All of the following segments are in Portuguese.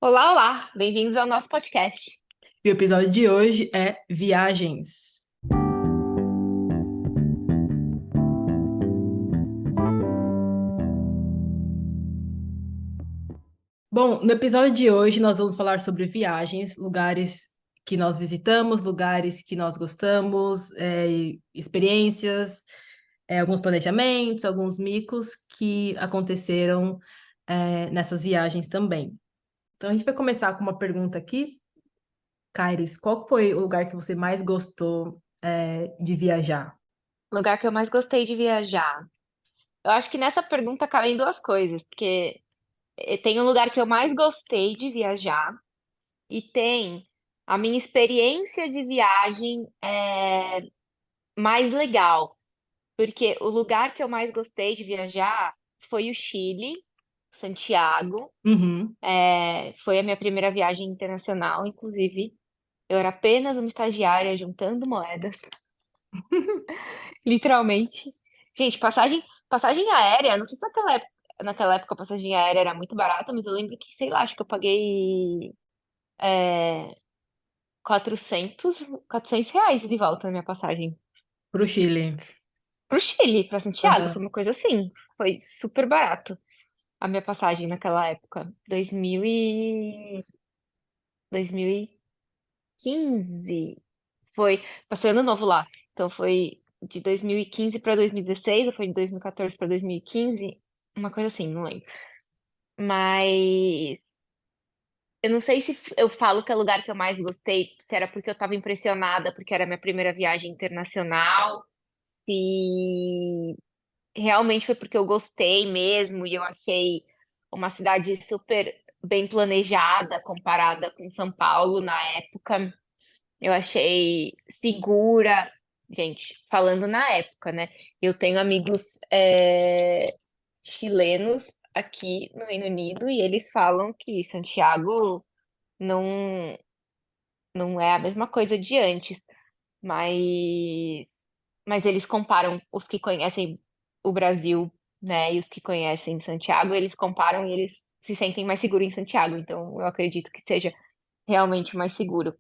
Olá, olá! Bem-vindos ao nosso podcast. E o episódio de hoje é viagens. Bom, no episódio de hoje nós vamos falar sobre viagens, lugares que nós visitamos, lugares que nós gostamos, experiências, alguns planejamentos, alguns micos que aconteceram, nessas viagens também. Então a gente vai começar com uma pergunta aqui. Kairis, qual foi o lugar que você mais gostou, de viajar? Lugar que eu mais gostei de viajar. Eu acho que nessa pergunta cabem duas coisas, porque tem um lugar que eu mais gostei de viajar e tem a minha experiência de viagem mais legal, porque o lugar que eu mais gostei de viajar foi o Chile, Santiago. Uhum. Foi a minha primeira viagem internacional, inclusive. Eu era apenas uma estagiária juntando moedas. Literalmente. Gente, passagem aérea, não sei se naquela época a passagem aérea era muito barata, mas eu lembro que, sei lá, acho que eu paguei é, 400, R$ 400 de volta na minha passagem. Pro Chile. Pro Chile, pra Santiago, Aham. foi uma coisa assim. Foi super barato a minha passagem naquela época. 2015. Foi, passei ano novo lá. Então foi de 2015 para 2016, ou foi de 2014 para 2015, uma coisa assim, não lembro. Mas eu não sei se eu falo que é o lugar que eu mais gostei, se era porque eu estava impressionada, porque era a minha primeira viagem internacional, se realmente foi porque eu gostei mesmo e eu achei uma cidade super bem planejada comparada com São Paulo na época. Eu achei segura. Gente, falando na época, né? Eu tenho amigos chilenos aqui no Reino Unido e eles falam que Santiago não, não é a mesma coisa de antes, mas, mas eles comparam os que conhecem o Brasil, né, e os que conhecem Santiago, eles comparam e eles se sentem mais seguros em Santiago. Então, eu acredito que seja realmente mais seguro.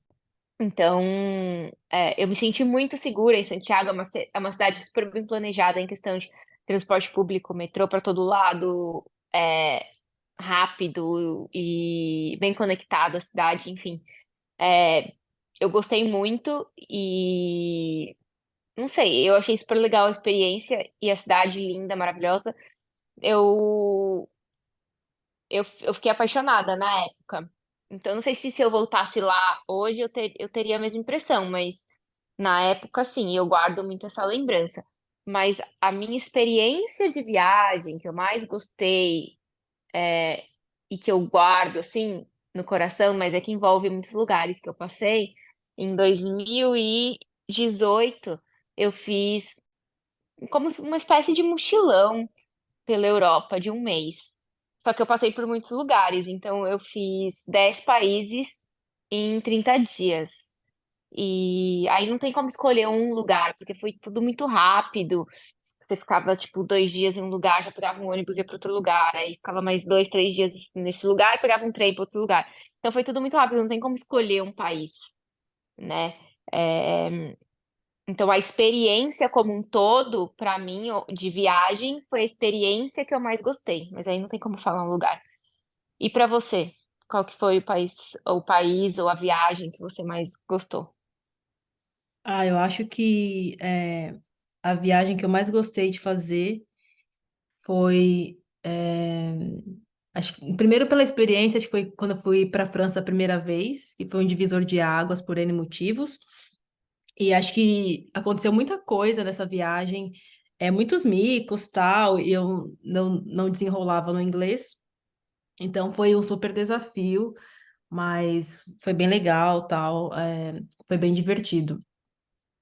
Então, eu me senti muito segura em Santiago. É uma cidade super bem planejada em questão de transporte público, metrô para todo lado, rápido e bem conectada a cidade, enfim. É, eu gostei muito e não sei, eu achei super legal a experiência e a cidade linda, maravilhosa. Eu, eu fiquei apaixonada na época. Então, não sei se eu voltasse lá hoje eu teria a mesma impressão, mas na época, sim, eu guardo muito essa lembrança. Mas a minha experiência de viagem que eu mais gostei e que eu guardo, assim, no coração, mas é que envolve muitos lugares que eu passei, em 2018, eu fiz como uma espécie de mochilão pela Europa de um mês. Só que eu passei por muitos lugares, então eu fiz 10 países em 30 dias. E aí não tem como escolher um lugar, porque foi tudo muito rápido. Você ficava, tipo, 2 dias em um lugar, já pegava um ônibus e ia para outro lugar. Aí ficava mais 2, 3 dias nesse lugar, pegava um trem para outro lugar. Então foi tudo muito rápido, não tem como escolher um país, né? É, então, a experiência como um todo, para mim, de viagem, foi a experiência que eu mais gostei. Mas aí não tem como falar um lugar. E para você, qual que foi o país ou a viagem que você mais gostou? Eu acho que a viagem que eu mais gostei de fazer foi, acho que, primeiro pela experiência, acho que foi quando eu fui para a França a primeira vez, que foi um divisor de águas por N motivos. E acho que aconteceu muita coisa nessa viagem, muitos micos, tal, e eu não desenrolava no inglês. Então foi um super desafio, mas foi bem legal, tal, foi bem divertido.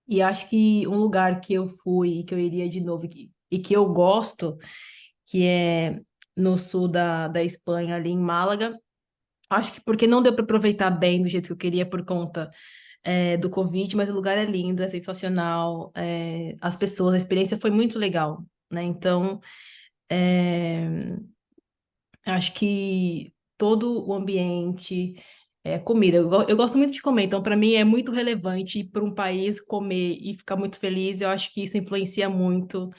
E acho que um lugar que eu fui e que eu iria de novo e que eu gosto, que é no sul da Espanha, ali em Málaga. Acho que porque não deu para aproveitar bem do jeito que eu queria por conta do Covid, mas o lugar é lindo, é sensacional, as pessoas, a experiência foi muito legal, né? Então, é, acho que todo o ambiente, comida. Eu gosto muito de comer, então para mim é muito relevante ir para um país comer e ficar muito feliz. Eu acho que isso influencia muito.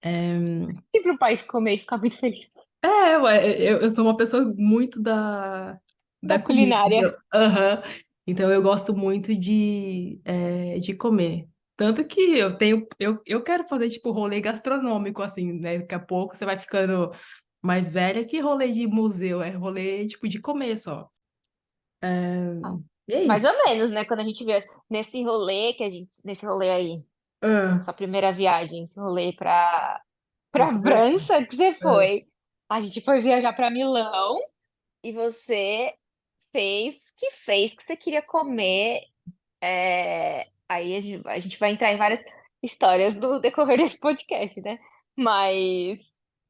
E para o país comer e ficar muito feliz. Ué, eu sou uma pessoa muito da Da comida, culinária. entendeu? Aham. Então eu gosto muito de comer. Tanto que eu quero fazer tipo rolê gastronômico, assim, né? Daqui a pouco você vai ficando mais velha que rolê de museu, é rolê tipo de comer só. É, Ah, e é mais isso. ou menos, né? Quando a gente vê nesse rolê que a gente. Nesse rolê aí, Ah, sua primeira viagem, esse rolê pra pra França? França que você Ah. foi. A gente foi viajar pra Milão e você fez que você queria comer. Aí a gente vai entrar em várias histórias do decorrer desse podcast, né? Mas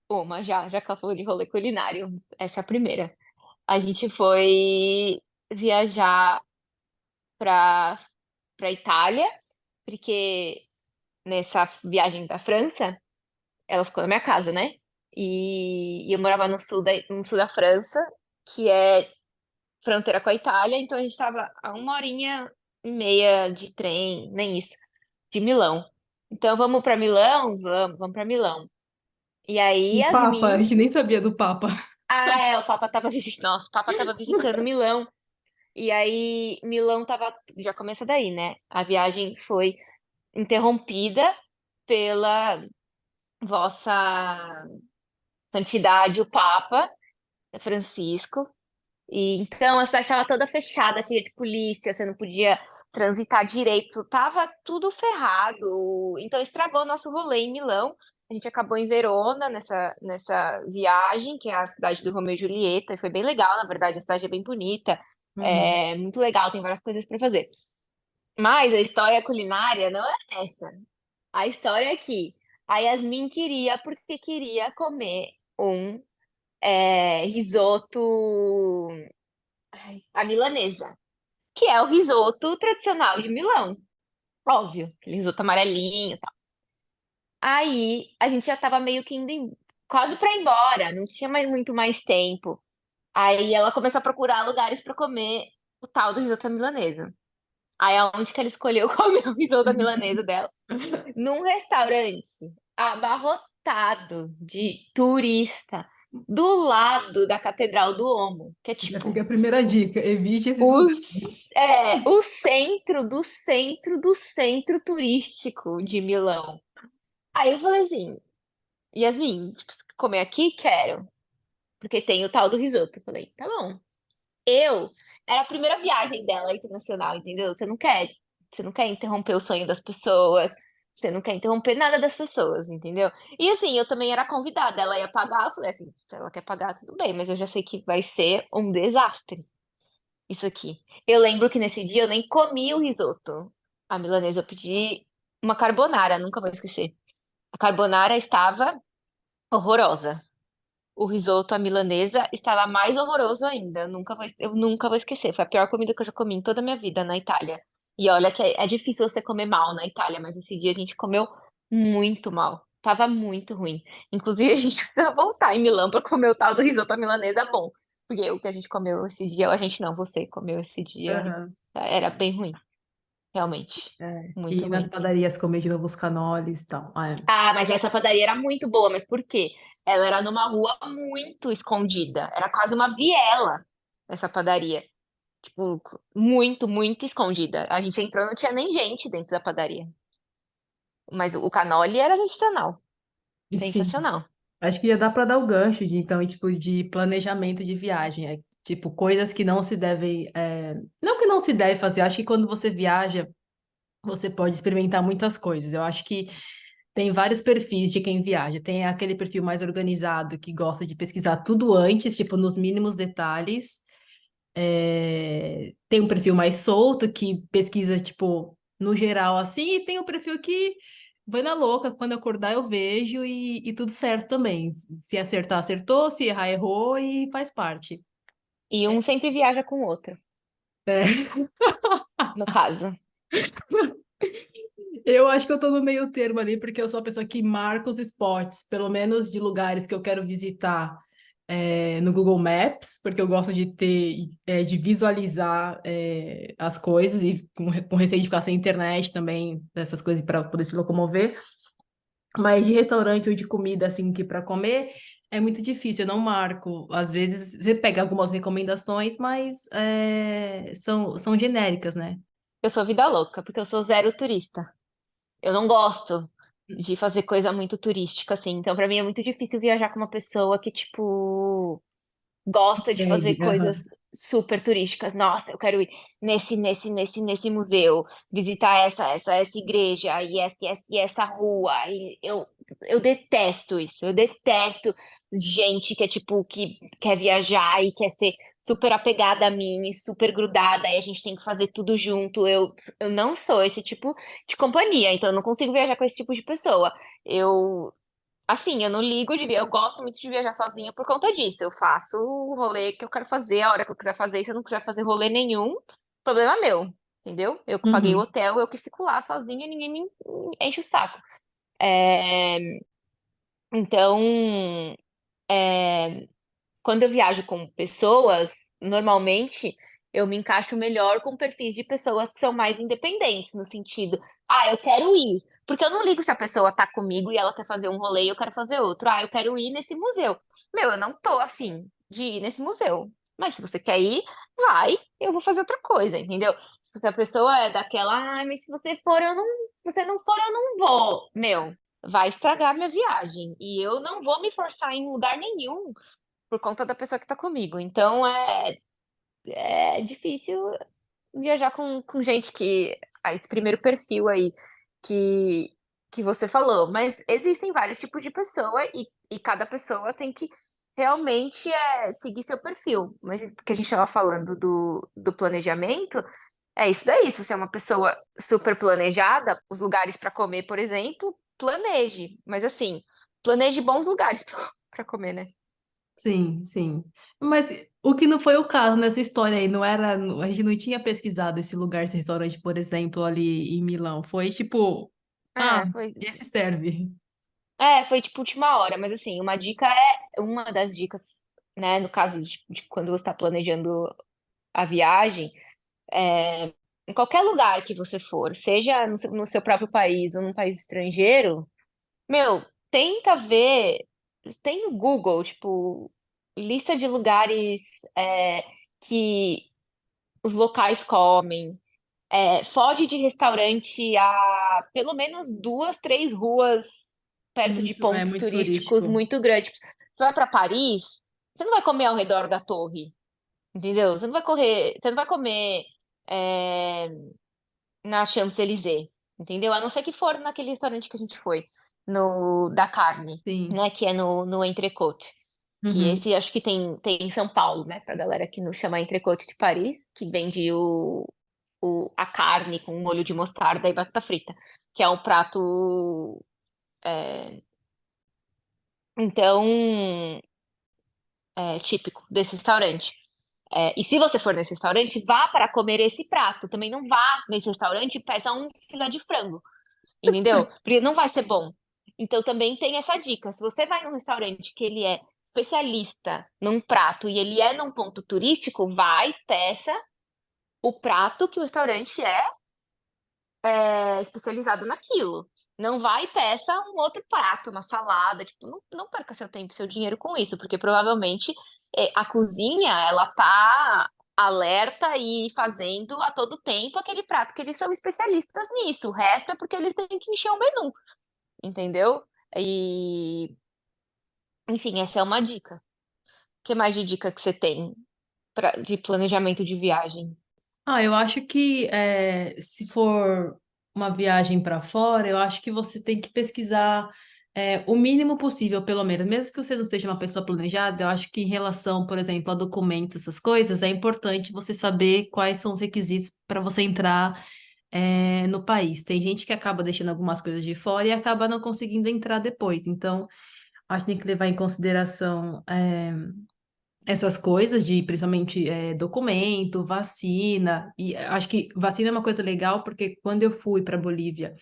uma já que ela falou de rolê culinário, essa é a primeira. A gente foi viajar para Itália, porque nessa viagem da França, ela ficou na minha casa, né? E eu morava no sul da França, que é fronteira com a Itália, então a gente estava a 1 horinha e meia de trem, nem isso, de Milão. Então vamos para Milão? Vamos para Milão. E aí, O Papa, a Yasmin, gente nem sabia do Papa. o Papa tava visitando, nossa, o Papa tava visitando Milão. E aí, Milão tava, já começa daí, né? A viagem foi interrompida pela vossa santidade, o Papa Francisco. E então a cidade estava toda fechada, cheia de polícia, você não podia transitar direito, tava tudo ferrado. Então estragou nosso rolê em Milão. A gente acabou em Verona nessa viagem, que é a cidade do Romeu e Julieta, e foi bem legal, na verdade, a cidade é bem bonita, Uhum. é muito legal, tem várias coisas para fazer. Mas a história culinária não é essa. A história é que a Yasmin queria, porque queria comer um risoto à milanesa, que é o risoto tradicional de Milão. Óbvio, aquele risoto amarelinho e tal. Aí a gente já tava meio que quase pra ir embora, não tinha mais muito mais tempo. Aí ela começou a procurar lugares pra comer o tal do risoto à milanesa. Aí aonde que ela escolheu comer o risoto à milanesa dela? Num restaurante abarrotado de turista do lado da Catedral do Omo, que é Já tipo fica a primeira dica, evite esses lugares. o centro do centro do centro turístico de Milão. Aí eu falei assim, Yasmin, tipo, se comer aqui? Quero, porque tem o tal do risoto. Eu falei, tá bom. Eu, era a primeira viagem dela internacional, entendeu? Você não quer interromper o sonho das pessoas, você não quer interromper nada das pessoas, entendeu? E assim, eu também era convidada, ela ia pagar, eu falei assim, se ela quer pagar, tudo bem, mas eu já sei que vai ser um desastre isso aqui. Eu lembro que nesse dia eu nem comi o risoto. A milanesa, eu pedi uma carbonara, nunca vou esquecer. A carbonara estava horrorosa. O risoto à milanesa estava mais horroroso ainda. Eu nunca vou esquecer. Foi a pior comida que eu já comi em toda a minha vida na Itália. E olha que é difícil você comer mal na Itália, mas esse dia a gente comeu muito mal. Tava muito ruim. Inclusive, a gente precisa voltar em Milão para comer o tal do risoto à milanesa bom. Porque o que a gente comeu esse dia, a gente não, você comeu esse dia, Aham. era bem ruim, realmente. É. Muito E nas ruim. padarias comer de novo os canoles e tal. Ah, é. Ah, mas essa padaria era muito boa, mas por quê? Ela era numa rua muito escondida. Era quase uma viela, essa padaria. Tipo, muito, muito escondida. A gente entrou, não tinha nem gente dentro da padaria. Mas o canole era sensacional. E sim, Sensacional. acho que já dá para dar o gancho de, então, tipo, de planejamento de viagem. É, tipo, coisas que não se devem. Não que não se deve fazer, acho que quando você viaja, você pode experimentar muitas coisas. Eu acho que tem vários perfis de quem viaja. Tem aquele perfil mais organizado que gosta de pesquisar tudo antes, tipo, nos mínimos detalhes. Tem um perfil mais solto que pesquisa, tipo, no geral assim, e tem o perfil que vai na louca, quando eu acordar eu vejo e tudo certo também. Se acertar, acertou, se errar, errou e faz parte. E um sempre viaja com o outro, É. no caso. Eu acho que eu tô no meio termo ali, porque eu sou a pessoa que marca os spots, pelo menos de lugares que eu quero visitar. no Google Maps, porque eu gosto de ter, de visualizar as coisas e com receio de ficar sem internet também, dessas coisas para poder se locomover. Mas de restaurante ou de comida assim que para comer é muito difícil, eu não marco. Às vezes você pega algumas recomendações, mas são genéricas, né? Eu sou vida louca, porque eu sou zero turista. Eu não gosto de fazer coisa muito turística, assim. Então, pra mim é muito difícil viajar com uma pessoa que, tipo, gosta de fazer Segue, coisas aham. super turísticas. Nossa, eu quero ir nesse museu, visitar essa igreja, e essa rua. Eu detesto isso. Eu detesto gente que é tipo, que quer viajar e quer ser super apegada a mim, e super grudada, e a gente tem que fazer tudo junto. Eu não sou esse tipo de companhia, então eu não consigo viajar com esse tipo de pessoa. Eu Assim, eu não ligo de eu gosto muito de viajar sozinha por conta disso. Eu faço o rolê que eu quero fazer, a hora que eu quiser fazer. E se eu não quiser fazer rolê nenhum, problema meu, entendeu? Eu que paguei o Uhum. hotel, eu que fico lá sozinha e ninguém me enche o saco. É, Então, é, quando eu viajo com pessoas, normalmente eu me encaixo melhor com perfis de pessoas que são mais independentes, no sentido, eu quero ir. Porque eu não ligo se a pessoa tá comigo e ela quer fazer um rolê e eu quero fazer outro. Eu quero ir nesse museu. Meu, eu não tô afim de ir nesse museu. Mas se você quer ir, vai, eu vou fazer outra coisa, entendeu? Se a pessoa é daquela, mas se você for, eu não, se você não for, eu não vou. Meu, vai estragar minha viagem. E eu não vou me forçar em lugar nenhum por conta da pessoa que tá comigo. Então é difícil viajar com gente que. Esse primeiro perfil aí que, que você falou. Mas existem vários tipos de pessoa e cada pessoa tem que realmente seguir seu perfil. Mas o que a gente estava falando do planejamento, é isso daí. Se você é uma pessoa super planejada, os lugares para comer, por exemplo, planeje. Mas assim, planeje bons lugares para comer, né? Sim, sim. Mas o que não foi o caso nessa história aí, não era, a gente não tinha pesquisado esse lugar, esse restaurante, por exemplo, ali em Milão. Foi tipo, ah, É, foi, esse serve. foi tipo última hora, mas assim, uma das dicas, né, no caso de quando você está planejando a viagem, em qualquer lugar que você for, seja no seu próprio país ou num país estrangeiro, meu, tenta ver, tem no Google, tipo, lista de lugares que os locais comem. Foge de restaurante a pelo menos duas, três ruas perto de É pontos muito turísticos turístico. muito grandes. Tipo, você vai para Paris, você não vai comer ao redor da torre, entendeu? Você não vai comer é, na Champs-Élysées, entendeu? A não ser que for naquele restaurante que a gente foi, no da carne, Sim. né? Que é no Entrecote. Que Uhum. esse acho que tem em São Paulo, né? Pra galera que não chama Entrecote de Paris, que vende a carne com molho de mostarda e batata frita, que é um prato, então, típico desse restaurante. E se você for nesse restaurante, vá para comer esse prato. Também não vá nesse restaurante e peça um filé de frango, entendeu? Porque não vai ser bom. Então também tem essa dica. Se você vai num restaurante que ele é especialista num prato e ele é num ponto turístico, vai, peça o prato que o restaurante especializado naquilo. Não vai e peça um outro prato, uma salada, tipo, não perca seu tempo e seu dinheiro com isso, porque provavelmente a cozinha, ela tá alerta e fazendo a todo tempo aquele prato que eles são especialistas nisso. O resto é porque eles têm que encher o menu, entendeu? E, enfim, essa é uma dica. O que mais de dica que você tem de planejamento de viagem? Ah, eu acho que se for uma viagem para fora, eu acho que você tem que pesquisar o mínimo possível, pelo menos. Mesmo que você não seja uma pessoa planejada, eu acho que em relação, por exemplo, a documentos, essas coisas, é importante você saber quais são os requisitos para você entrar no país. Tem gente que acaba deixando algumas coisas de fora e acaba não conseguindo entrar depois. Então, acho que tem que levar em consideração. Essas coisas de principalmente documento, vacina, e acho que vacina é uma coisa legal porque quando eu fui para Bolívia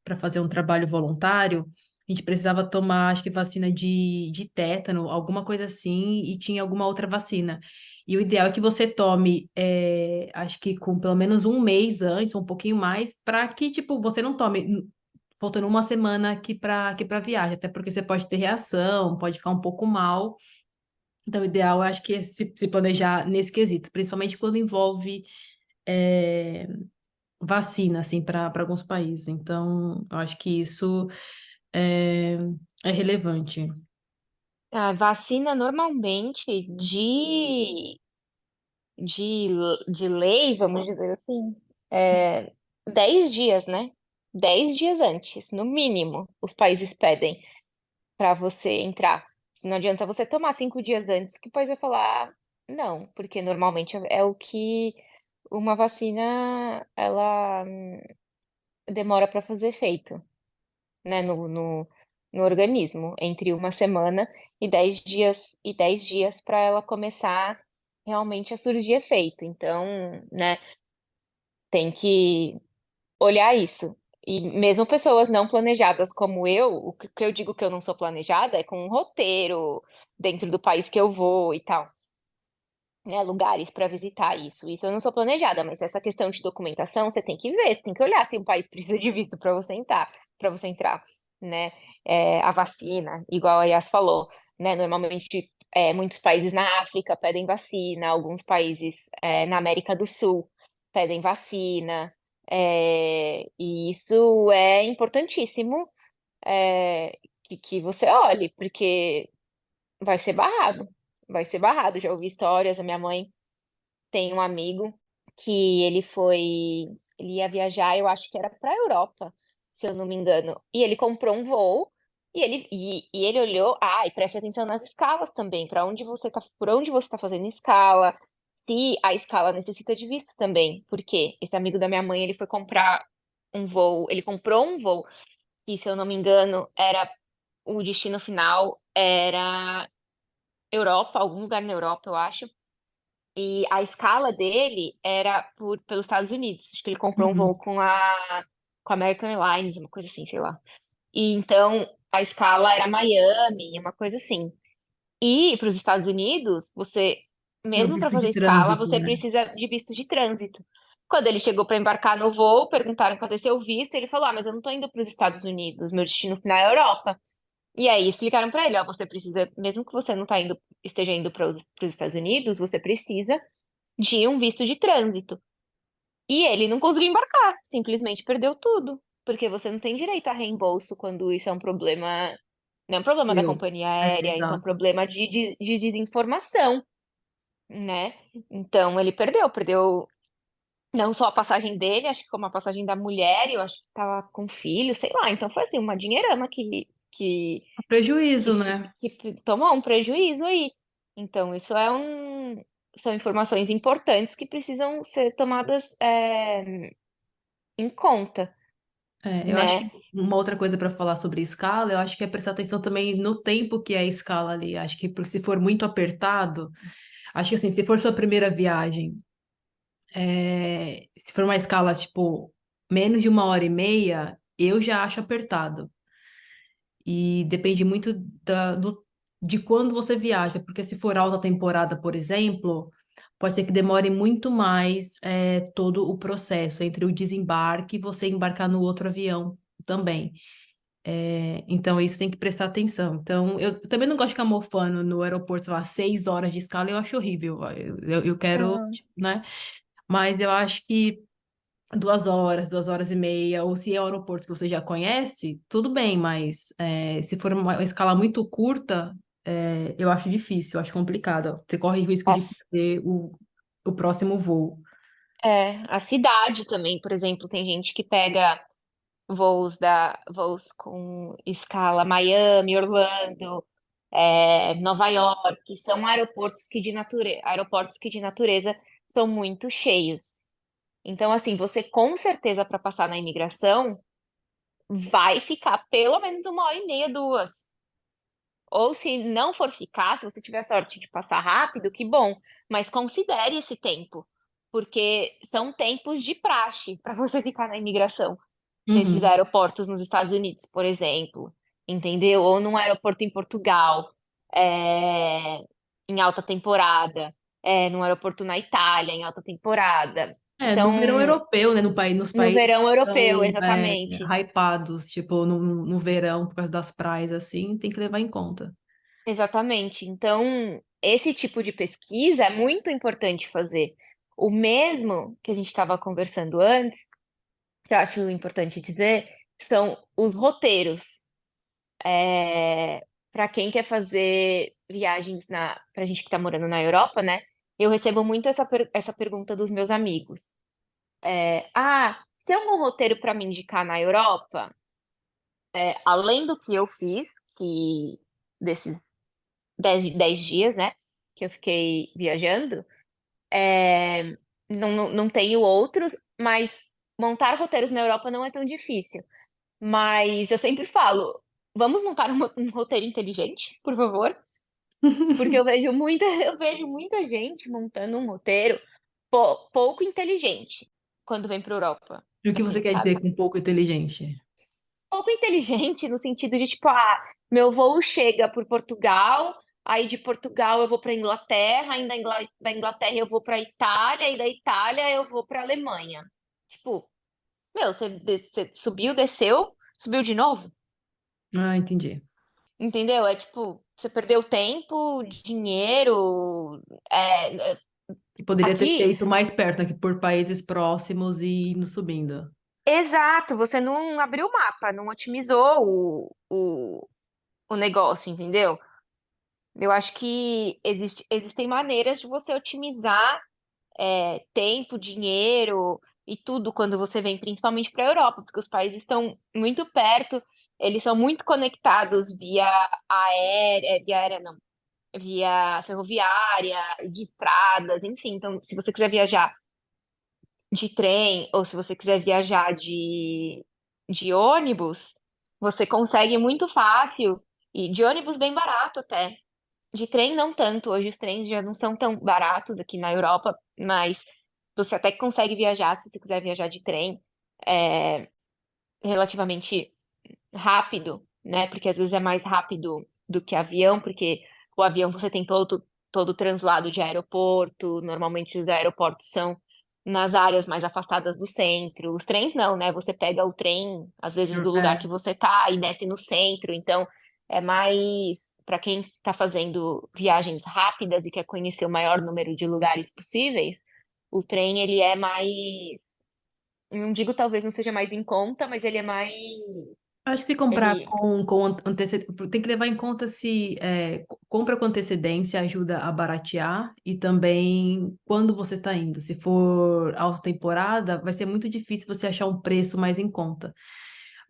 para fazer um trabalho voluntário, a a gente precisava tomar, acho que vacina de tétano, alguma coisa assim, e tinha alguma outra vacina. E o ideal é que você tome, acho que com pelo menos um mês antes, ou um pouquinho mais, para que, tipo, você não tome faltando uma semana aqui para viagem, até porque você pode ter reação, pode ficar um pouco mal. Então, o ideal, eu acho que é se planejar nesse quesito, principalmente quando envolve é, vacina, assim, para alguns países. Então, eu acho que isso é, é relevante. A vacina normalmente de lei, vamos dizer assim, é 10 dias, né? 10 dias antes, no mínimo, os países pedem para você entrar. Não adianta você tomar 5 dias antes, que depois vai falar não, porque normalmente é o que uma vacina ela demora para fazer efeito, né, no organismo, entre uma semana e 10 dias para ela começar realmente a surgir efeito. Então, né, tem que olhar isso. E mesmo pessoas não planejadas como eu, o que eu digo que eu não sou planejada é com um roteiro dentro do país que eu vou e tal, né, lugares para visitar isso. Isso eu não sou planejada, mas essa questão de documentação você tem que ver, você tem que olhar se um país precisa de visto para você entrar, né? A vacina, igual a Yas falou, né? Normalmente, muitos países na África pedem vacina, alguns países na América do Sul pedem vacina, e isso é importantíssimo, que você olhe, porque vai ser barrado. Vai ser barrado. Já ouvi histórias, a minha mãe tem um amigo que ele ia viajar, eu acho que era para a Europa, se eu não me engano. E ele comprou um voo e ele olhou, e preste atenção nas escalas também, para onde você tá, por onde você está fazendo escala, se a escala necessita de visto também, porque esse amigo da minha mãe, ele foi comprar um voo, ele comprou um voo que, se eu não me engano, era o destino final era Europa, algum lugar na Europa, eu acho. E a escala dele era pelos Estados Unidos. Acho que ele comprou um voo Uhum. com a American Airlines, uma coisa assim, sei lá. E então a escala era Miami, uma coisa assim. E para os Estados Unidos, você, Tem o mesmo para visto de fazer escala, trânsito, você né? precisa de visto de trânsito. Quando ele chegou para embarcar no voo, perguntaram cadê seu visto, ele falou: mas eu não estou indo para os Estados Unidos, meu destino final é a Europa. E aí explicaram para ele: ó, você precisa, mesmo que você não esteja indo para os Estados Unidos, você precisa de um visto de trânsito. E ele não conseguiu embarcar, simplesmente perdeu tudo, porque você não tem direito a reembolso quando isso é um problema, não é um problema da Eu. companhia É, aérea, isso é um exato. problema de desinformação, né? Então ele perdeu não só a passagem dele, acho que como a passagem da mulher, eu acho que tava com filho, sei lá. Então foi assim, uma dinheirama Prejuízo, né? que tomou um prejuízo aí. Então, são informações importantes que precisam ser tomadas em conta, Eu acho né? que uma outra coisa para falar sobre escala, eu acho que é prestar atenção também no tempo que é a escala ali. Acho que porque se for muito apertado, acho que assim, se for sua primeira viagem, se for uma escala tipo menos de 1 hora e meia, eu já acho apertado. E depende muito de quando você viaja, porque se for alta temporada, por exemplo, pode ser que demore muito mais todo o processo entre o desembarque e você embarcar no outro avião também. Então, isso tem que prestar atenção. Então, eu também não gosto de ficar mofando no aeroporto, sei lá, 6 horas de escala, eu acho horrível. Eu quero, Ah, tipo, né? Mas eu acho que 2 horas, 2 horas e meia, ou se é o aeroporto que você já conhece, tudo bem, mas se for uma escala muito curta, eu acho difícil, eu acho complicado. Você corre o risco de as- perder o próximo voo. a cidade também, por exemplo, tem gente que pega voos com escala Miami, Orlando, Nova York, que são aeroportos que de natureza são muito cheios. Então, assim, você com certeza para passar na imigração vai ficar pelo menos 1 hora e meia, 2. Ou se não for ficar, se você tiver sorte de passar rápido, que bom, mas considere esse tempo, porque são tempos de praxe para você ficar na imigração, nesses Uhum. aeroportos nos Estados Unidos, por exemplo. entendeu? Ou num aeroporto em Portugal, é, em alta temporada, num aeroporto na Itália, em alta temporada. É, no verão São europeu, né? No país, nos no países verão que europeu, estão exatamente. hypados, tipo, no verão, por causa das praias, assim, tem que levar em conta. Exatamente. Então, esse tipo de pesquisa é muito importante fazer. O mesmo que a gente estava conversando antes, que eu acho importante dizer, são os roteiros. Para quem quer fazer viagens para a gente que está morando na Europa, né? Eu recebo muito essa pergunta dos meus amigos. Você tem algum roteiro para me indicar na Europa? Além do que eu fiz, que desses 10 dias, né? Que eu fiquei viajando, não tenho outros, mas montar roteiros na Europa não é tão difícil. Mas eu sempre falo, vamos montar um roteiro inteligente, por favor? Porque eu vejo muita gente montando um roteiro pouco inteligente quando vem para Europa, E o que você assim, quer sabe? dizer com pouco inteligente? Pouco inteligente no sentido de tipo, meu voo chega por Portugal, aí de Portugal eu vou para Inglaterra, ainda da Inglaterra eu vou para Itália e da Itália eu vou para Alemanha. Tipo, meu, você subiu, desceu, subiu de novo, Ah, entendi. entendeu? É tipo, você perdeu tempo, dinheiro, Que poderia ter aqui. feito mais perto, aqui por países próximos e indo subindo. Exato, você não abriu o mapa, não otimizou o negócio, entendeu? Eu acho que existem maneiras de você otimizar tempo, dinheiro e tudo quando você vem, principalmente para a Europa, porque os países estão muito perto, eles são muito conectados via aérea não, via ferroviária, de estradas, enfim. Então, se você quiser viajar de trem ou se você quiser viajar de ônibus, você consegue muito fácil e de ônibus bem barato até. De trem não tanto, hoje os trens já não são tão baratos aqui na Europa, mas você até consegue viajar se você quiser viajar de trem é, relativamente rápido, né? Porque às vezes é mais rápido do que avião, porque o avião você tem todo o translado de aeroporto, normalmente os aeroportos são nas áreas mais afastadas do centro. Os trens não, né? Você pega o trem, às vezes, do lugar É, que você tá e desce no centro, então é mais para quem está fazendo viagens rápidas e quer conhecer o maior número de lugares possíveis, o trem ele é mais, não digo talvez não seja mais em conta, mas ele é mais acho que se comprar ele com antecedência, tem que levar em conta se compra com antecedência ajuda a baratear e também quando você está indo. Se for alta temporada, vai ser muito difícil você achar um preço mais em conta.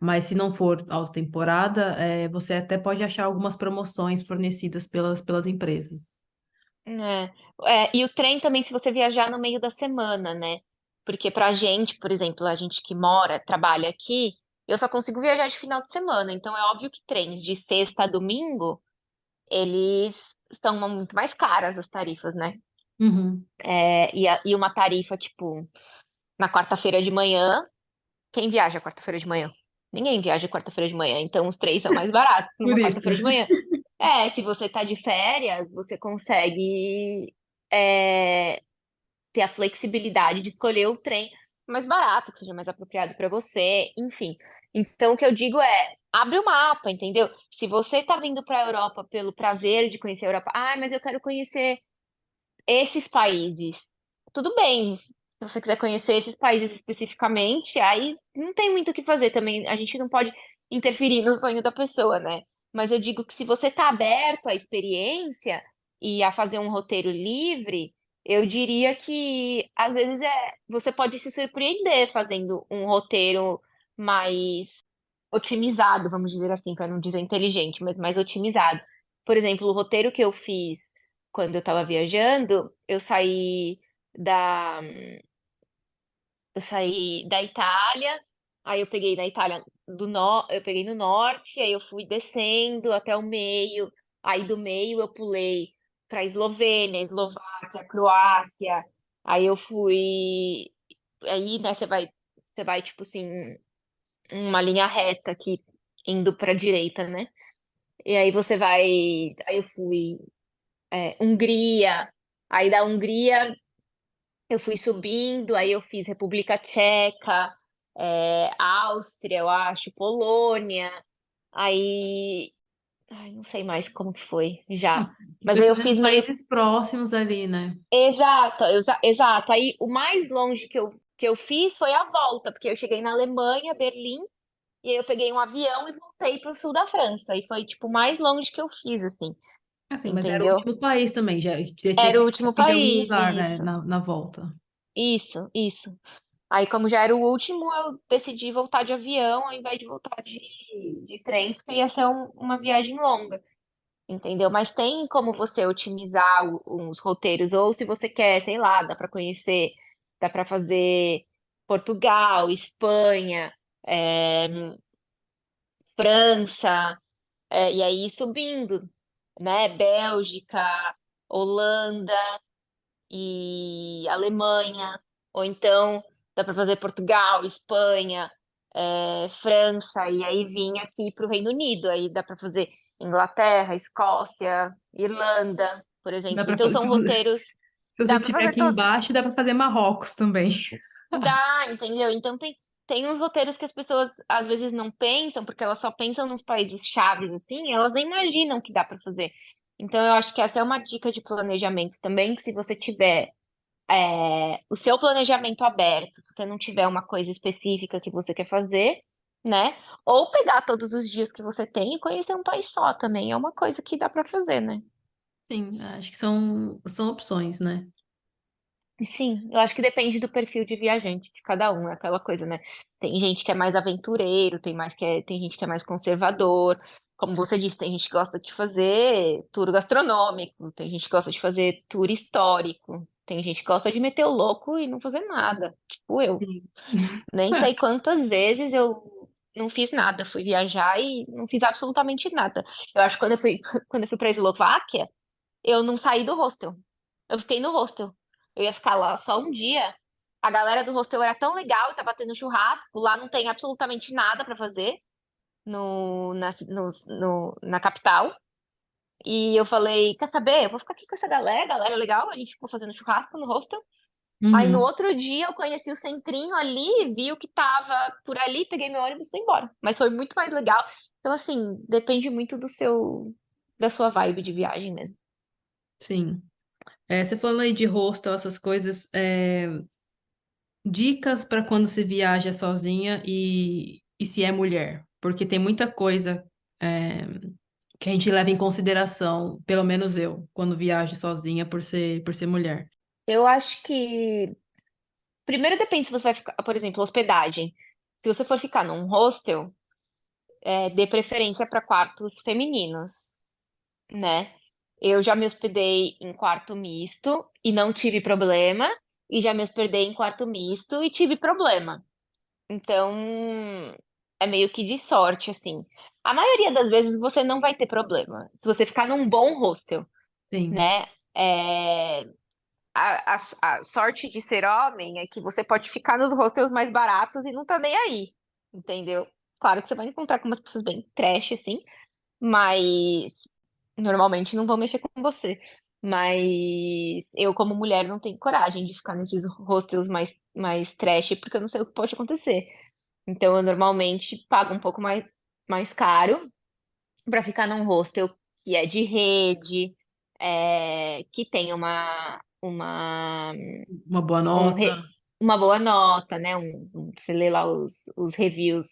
Mas se não for alta temporada, você até pode achar algumas promoções fornecidas pelas empresas. É, e o trem também, se você viajar no meio da semana, né? Porque pra gente, por exemplo, a gente que mora, trabalha aqui, eu só consigo viajar de final de semana. Então é óbvio que trens de sexta a domingo, eles estão muito mais caras as tarifas, né? Uhum. E uma tarifa, tipo, na quarta-feira de manhã, quem viaja quarta-feira de manhã? Ninguém viaja quarta-feira de manhã, então os trens são mais baratos Por numa isso. quarta-feira de manhã. Se você tá de férias, você consegue. é, ter a flexibilidade de escolher o trem mais barato, que seja mais apropriado para você, enfim. Então, o que eu digo é, abre o mapa, entendeu? Se você está vindo para a Europa pelo prazer de conhecer a Europa, mas eu quero conhecer esses países. Tudo bem, se você quiser conhecer esses países especificamente, aí não tem muito o que fazer também. A gente não pode interferir no sonho da pessoa, né? Mas eu digo que se você está aberto à experiência e a fazer um roteiro livre, eu diria que às vezes você pode se surpreender fazendo um roteiro mais otimizado, vamos dizer assim, para não dizer inteligente, mas mais otimizado. Por exemplo, o roteiro que eu fiz quando eu estava viajando, da eu saí da Itália, aí eu peguei na Itália eu peguei no norte, aí eu fui descendo até o meio, aí do meio eu pulei para Eslovênia, Eslováquia, Croácia, aí eu fui aí, né, você vai tipo assim, uma linha reta aqui indo pra direita, né? E aí você vai. Aí eu fui Hungria, aí da Hungria eu fui subindo, aí eu fiz República Tcheca, Áustria, eu acho, Polônia, aí. Ai, não sei mais como que foi já. Ah, e Mas foi aí eu fazendo fiz os meio. países próximos ali, né? Exato, exato. Aí o mais longe que eu fiz foi a volta, porque eu cheguei na Alemanha, Berlim, e aí eu peguei um avião e voltei pro sul da França. E foi, tipo, o mais longe que eu fiz, assim, Assim, mas era o entendeu? último país também, já você tinha Era o que último ir de algum país, lugar, né, isso, na volta. isso. Aí, como já era o último, eu decidi voltar de avião ao invés de voltar de trem, porque ia ser uma viagem longa, entendeu? Mas tem como você otimizar uns roteiros, ou se você quer, sei lá, dá para conhecer, dá para fazer Portugal, Espanha, França, e aí ir subindo, né? Bélgica, Holanda e Alemanha, ou então dá para fazer Portugal, Espanha, França, e aí vir aqui para o Reino Unido, aí dá para fazer Inglaterra, Escócia, Irlanda, por Dá exemplo. para Então são roteiros, se você dá para tiver fazer aqui todo, embaixo, dá para fazer Marrocos também. dá, entendeu? Então tem uns roteiros que as pessoas às vezes não pensam, porque elas só pensam nos países chaves assim, elas nem imaginam que dá para fazer. Então eu acho que essa é uma dica de planejamento também, que se você tiver o seu planejamento aberto, se você não tiver uma coisa específica que você quer fazer, né? Ou pegar todos os dias que você tem e conhecer um país só também, é uma coisa que dá para fazer, né? Sim, acho que são opções, né? Sim, eu acho que depende do perfil de viajante de cada um, é aquela coisa, né? Tem gente que é mais aventureiro, tem gente que é mais conservador. Como você disse, tem gente que gosta de fazer tour gastronômico, tem gente que gosta de fazer tour histórico, tem gente que gosta de meter o louco e não fazer nada, tipo eu. Sim. Nem sei quantas vezes eu não fiz nada, fui viajar e não fiz absolutamente nada. Eu acho que quando eu fui para Eslováquia, eu não saí do hostel. Eu fiquei no hostel. Eu ia ficar lá só um dia. A galera do hostel era tão legal e tava tendo churrasco. Lá não tem absolutamente nada para fazer na capital. E eu falei, quer saber? Eu vou ficar aqui com essa galera é legal. A gente ficou fazendo churrasco no hostel. Aí no Uhum. outro dia eu conheci o centrinho ali, vi o que tava por ali, peguei meu ônibus e fui embora. Mas foi muito mais legal. Então, assim, depende muito da sua vibe de viagem mesmo. Sim. Você falando aí de hostel, essas coisas, dicas para quando se viaja sozinha e se é mulher, porque tem muita coisa é, que a gente leva em consideração, pelo menos eu, quando viajo sozinha por ser mulher. Eu acho que primeiro depende se você vai ficar, por exemplo, hospedagem. Se você for ficar num hostel, dê preferência para quartos femininos, né? Eu já me hospedei em quarto misto e não tive problema, e já me hospedei em quarto misto e tive problema. Então, é meio que de sorte, assim. A maioria das vezes você não vai ter problema. Se você ficar num bom hostel, Sim, né? É, a sorte de ser homem é que você pode ficar nos hostels mais baratos e não tá nem aí, entendeu? Claro que você vai encontrar com umas pessoas bem trash, assim, mas normalmente não vão mexer com você. Mas eu, como mulher, não tenho coragem de ficar nesses hostels mais trash, porque eu não sei o que pode acontecer. Então, eu normalmente pago um pouco mais caro para ficar num hostel que é de rede, que tem uma boa um nota. re- uma boa nota, né? Você lê lá os reviews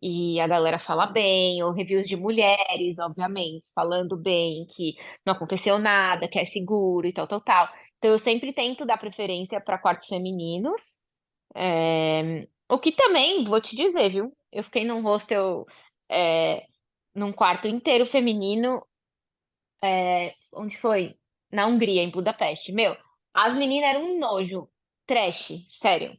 e a galera fala bem, ou reviews de mulheres, obviamente, falando bem, que não aconteceu nada, que é seguro e tal, tal, tal. Então, eu sempre tento dar preferência para quartos femininos. O que também, vou te dizer, viu? Eu fiquei num hostel, é, num quarto inteiro feminino, onde foi? Na Hungria, em Budapeste. Meu, as meninas eram um nojo. Trash, sério.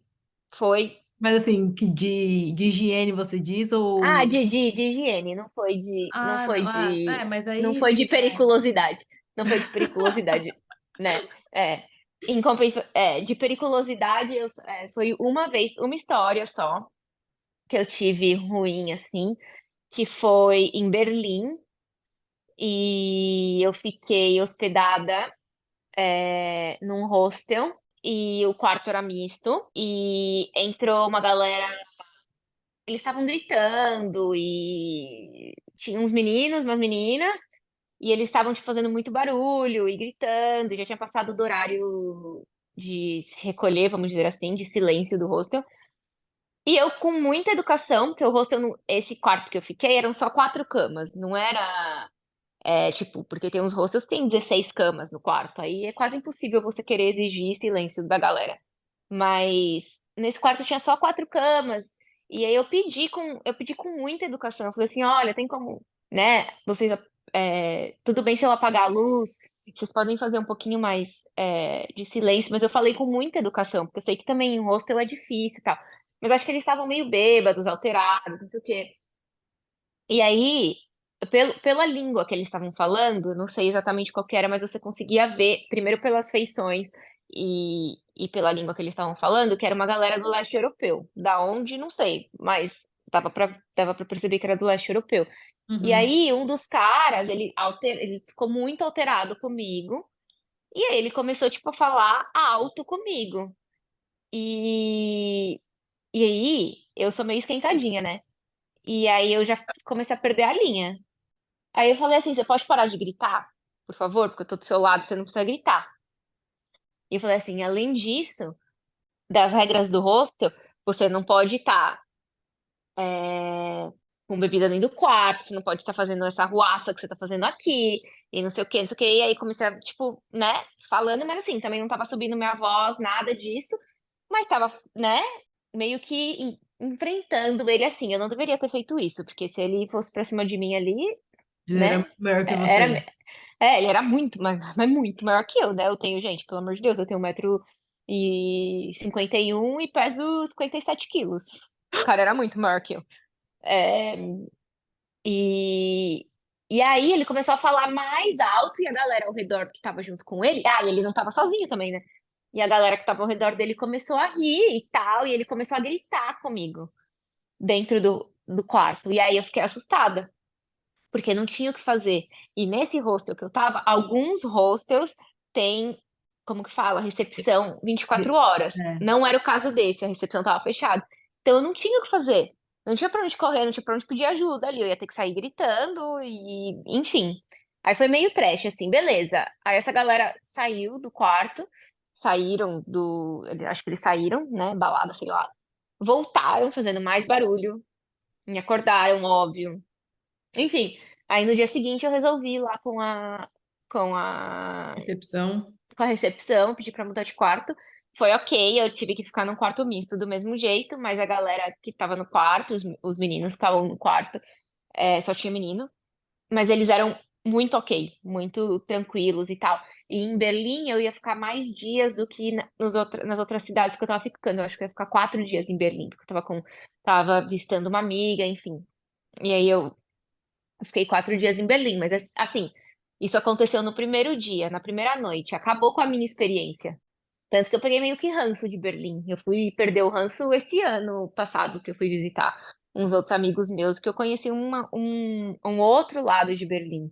Foi. Mas assim, que de higiene você diz Ah, ou. de higiene, não foi de. Não Ah, foi não. de. Mas Não aí foi de sim. periculosidade. Não foi de periculosidade, né? De periculosidade, foi uma vez, uma história só que eu tive ruim, assim. que foi em Berlim, e eu fiquei hospedada num hostel, e o quarto era misto, e entrou uma galera, eles estavam gritando, e tinha uns meninos, umas meninas, e eles estavam, tipo, fazendo muito barulho e gritando, e já tinha passado do horário de se recolher, vamos dizer assim, de silêncio do hostel. E eu, com muita educação, porque o hostel, esse quarto que eu fiquei, eram só 4 camas, não era, tipo, porque tem uns hostels que tem 16 camas no quarto, aí é quase impossível você querer exigir silêncio da galera. Mas nesse quarto tinha só 4 camas, e aí eu pedi com muita educação, eu falei assim, olha, tem como, né, vocês, tudo bem se eu apagar a luz, vocês podem fazer um pouquinho mais de silêncio, mas eu falei com muita educação, porque eu sei que também em hostel é difícil e tal. Mas acho que eles estavam meio bêbados, alterados, não sei o quê. E aí, pela língua que eles estavam falando, não sei exatamente qual que era, mas você conseguia ver, primeiro pelas feições e pela língua que eles estavam falando, que era uma galera do leste europeu. Da onde, não sei, mas dava pra perceber que era do leste europeu. E Uhum. aí, um dos caras, ele ficou muito alterado comigo, e aí ele começou, tipo, a falar alto comigo. E, e aí, eu sou meio esquentadinha, né? E aí eu já comecei a perder a linha. Aí eu falei assim: você pode parar de gritar, por favor? Porque eu tô do seu lado, você não precisa gritar. E eu falei assim: além disso, das regras do hostel, você não pode estar com bebida dentro do quarto, você não pode estar fazendo essa arruaça que você tá fazendo aqui, e não sei o que, não sei o que. E aí comecei a, tipo, né, falando, mas assim, também não tava subindo minha voz, nada disso, mas tava, né, meio que enfrentando ele assim. Eu não deveria ter feito isso, porque se ele fosse pra cima de mim ali, Ele era né, muito maior que era. você. Ele era muito, mas muito maior que eu, né? Eu tenho, gente, pelo amor de Deus, eu tenho 1,51 m e peso 57 quilos. O cara era muito maior que eu. É, e, e aí ele começou a falar mais alto e a galera ao redor que tava junto com ele. Ah, e ele não tava sozinho também, né? E a galera que tava ao redor dele começou a rir e tal, e ele começou a gritar comigo dentro do quarto. E aí eu fiquei assustada porque não tinha o que fazer. E nesse hostel que eu tava, alguns hostels têm, como que fala, recepção 24 horas. É, Não era o caso desse, a recepção tava fechada. Então eu não tinha o que fazer. Não tinha pra onde correr, não tinha pra onde pedir ajuda ali. Eu ia ter que sair gritando e, enfim. Aí foi meio trash, assim, beleza. Aí essa galera saiu do quarto, saíram acho que eles saíram, né, balada, sei lá. Voltaram fazendo mais barulho, me acordaram, óbvio. Enfim, aí no dia seguinte eu resolvi ir lá com a, recepção. com a recepção, pedir pra mudar de quarto. Foi ok, eu tive que ficar num quarto misto do mesmo jeito, mas a galera que tava no quarto, os meninos que estavam no quarto, só tinha menino, mas eles eram muito ok, muito tranquilos e tal. E em Berlim eu ia ficar mais dias do que nas outras cidades que eu tava ficando. Eu acho que eu ia ficar 4 dias em Berlim, porque tava visitando uma amiga, enfim. E aí eu fiquei 4 dias em Berlim, mas assim, isso aconteceu no primeiro dia, na primeira noite, acabou com a minha experiência. Tanto que eu peguei meio que ranço de Berlim. Eu fui perder o ranço esse ano passado, que eu fui visitar uns outros amigos meus, que eu conheci um outro lado de Berlim.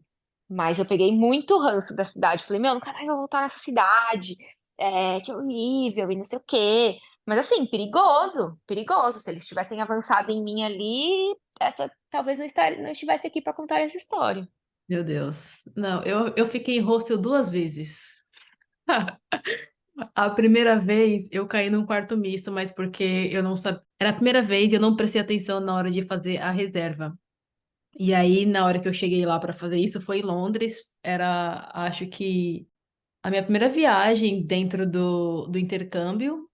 Mas eu peguei muito ranço da cidade. Falei, meu, nunca mais vou voltar nessa cidade. Que horrível e não sei o quê. Mas assim, perigoso, perigoso. Se eles tivessem avançado em mim ali, essa talvez não estivesse aqui para contar essa história. Meu Deus. Não, eu fiquei em hostel duas vezes. A primeira vez eu caí num quarto misto, mas porque eu não sabia. Era a primeira vez e eu não prestei atenção na hora de fazer a reserva. E aí, na hora que eu cheguei lá para fazer isso, foi em Londres. Era, acho que, a minha primeira viagem dentro do intercâmbio.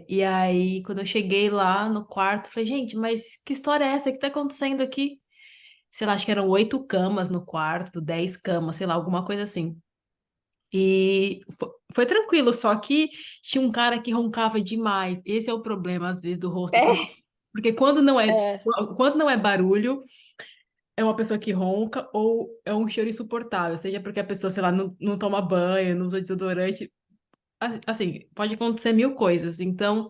E aí, quando eu cheguei lá no quarto, eu falei, gente, mas que história é essa? O que tá acontecendo aqui? Sei lá, acho que eram 8 camas no quarto, 10 camas, sei lá, alguma coisa assim. E foi tranquilo, só que tinha um cara que roncava demais. Esse é o problema, às vezes, do hostel. É, Porque é, quando não é barulho, é uma pessoa que ronca ou é um cheiro insuportável. Seja porque a pessoa, sei lá, não toma banho, não usa desodorante. Assim, pode acontecer mil coisas. Então,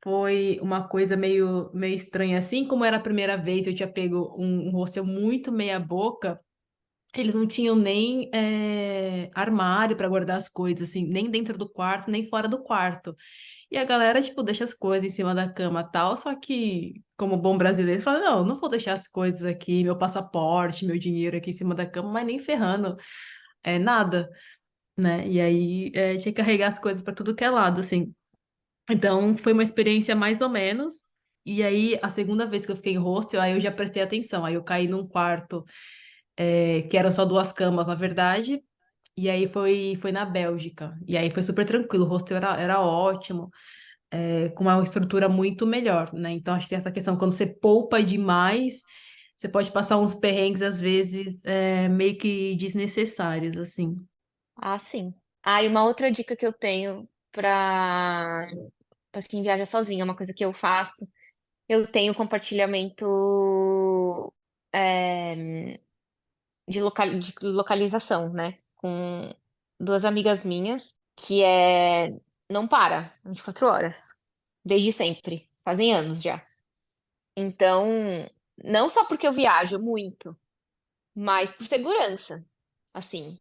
foi uma coisa meio estranha. Assim como era a primeira vez, eu tinha pego um hostel muito meia boca. Eles não tinham nem armário para guardar as coisas, assim, nem dentro do quarto, nem fora do quarto. E a galera, tipo, deixa as coisas em cima da cama e tal, só que, como bom brasileiro, fala, não, não vou deixar as coisas aqui, meu passaporte, meu dinheiro aqui em cima da cama, mas nem ferrando, nada, né? E aí, tinha que carregar as coisas para tudo que é lado, assim. Então, foi uma experiência mais ou menos. E aí, a segunda vez que eu fiquei em hostel, aí eu já prestei atenção. Aí eu caí num quarto, que eram só duas camas, na verdade. E aí foi na Bélgica. E aí foi super tranquilo. O hostel era ótimo, com uma estrutura muito melhor, né? Então, acho que essa questão, quando você poupa demais, você pode passar uns perrengues, às vezes, meio que desnecessários, assim. Ah, sim. Ah, e uma outra dica que eu tenho para quem viaja sozinho, é uma coisa que eu faço. Eu tenho compartilhamento é, de localização, né? Com duas amigas minhas, que não para, 24 horas. Desde sempre. Fazem anos já. Então, não só porque eu viajo muito, mas por segurança. Assim.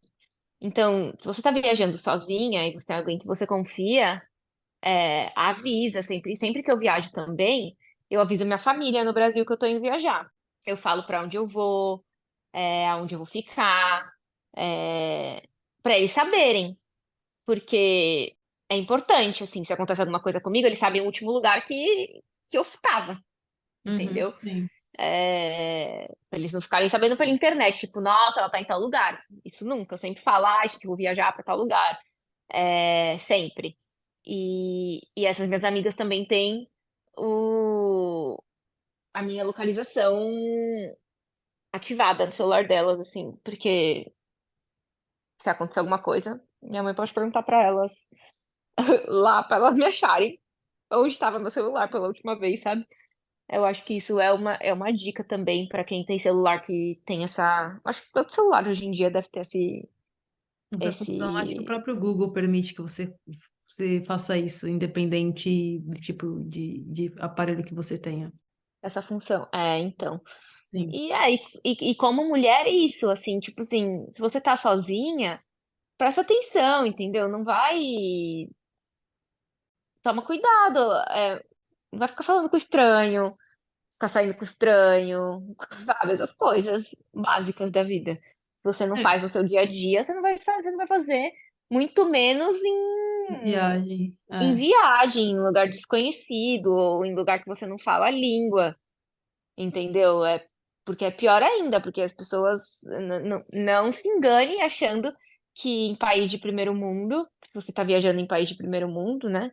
Então, se você tá viajando sozinha e você é alguém que você confia, avisa sempre. E sempre que eu viajo também, eu aviso minha família no Brasil que eu tô indo viajar. Eu falo pra onde eu vou, aonde eu vou ficar, para eles saberem, porque é importante, assim, se acontece alguma coisa comigo, eles sabem o último lugar que eu tava, Uhum, entendeu? sim. Pra eles não ficarem sabendo pela internet, tipo, nossa, ela tá em tal lugar. Isso nunca, eu sempre falo, ah, acho que vou viajar pra tal lugar. Sempre. E essas minhas amigas também têm a minha localização ativada no celular delas, assim, porque se acontecer alguma coisa, minha mãe pode perguntar pra elas lá, pra elas me acharem onde estava meu celular pela última vez, sabe? Eu acho que isso é uma dica também pra quem tem celular que tem essa. Acho que todo celular hoje em dia deve ter Essa função, acho que o esse, próprio Google permite que você faça isso, independente do tipo de aparelho que você tenha. essa função. Então. Sim. E como mulher é isso, assim, tipo assim, se você tá sozinha, presta atenção, entendeu? Não vai. Toma cuidado, não vai ficar falando com estranho, ficar saindo com estranho, sabe? Essas coisas básicas da vida. Se você não É, faz no seu dia a dia, você não vai fazer, muito menos viagem. em É. viagem, em lugar desconhecido, ou em lugar que você não fala a língua. Entendeu? Porque é pior ainda, porque as pessoas não se enganem achando que em país de primeiro mundo, se você está viajando em país de primeiro mundo, né?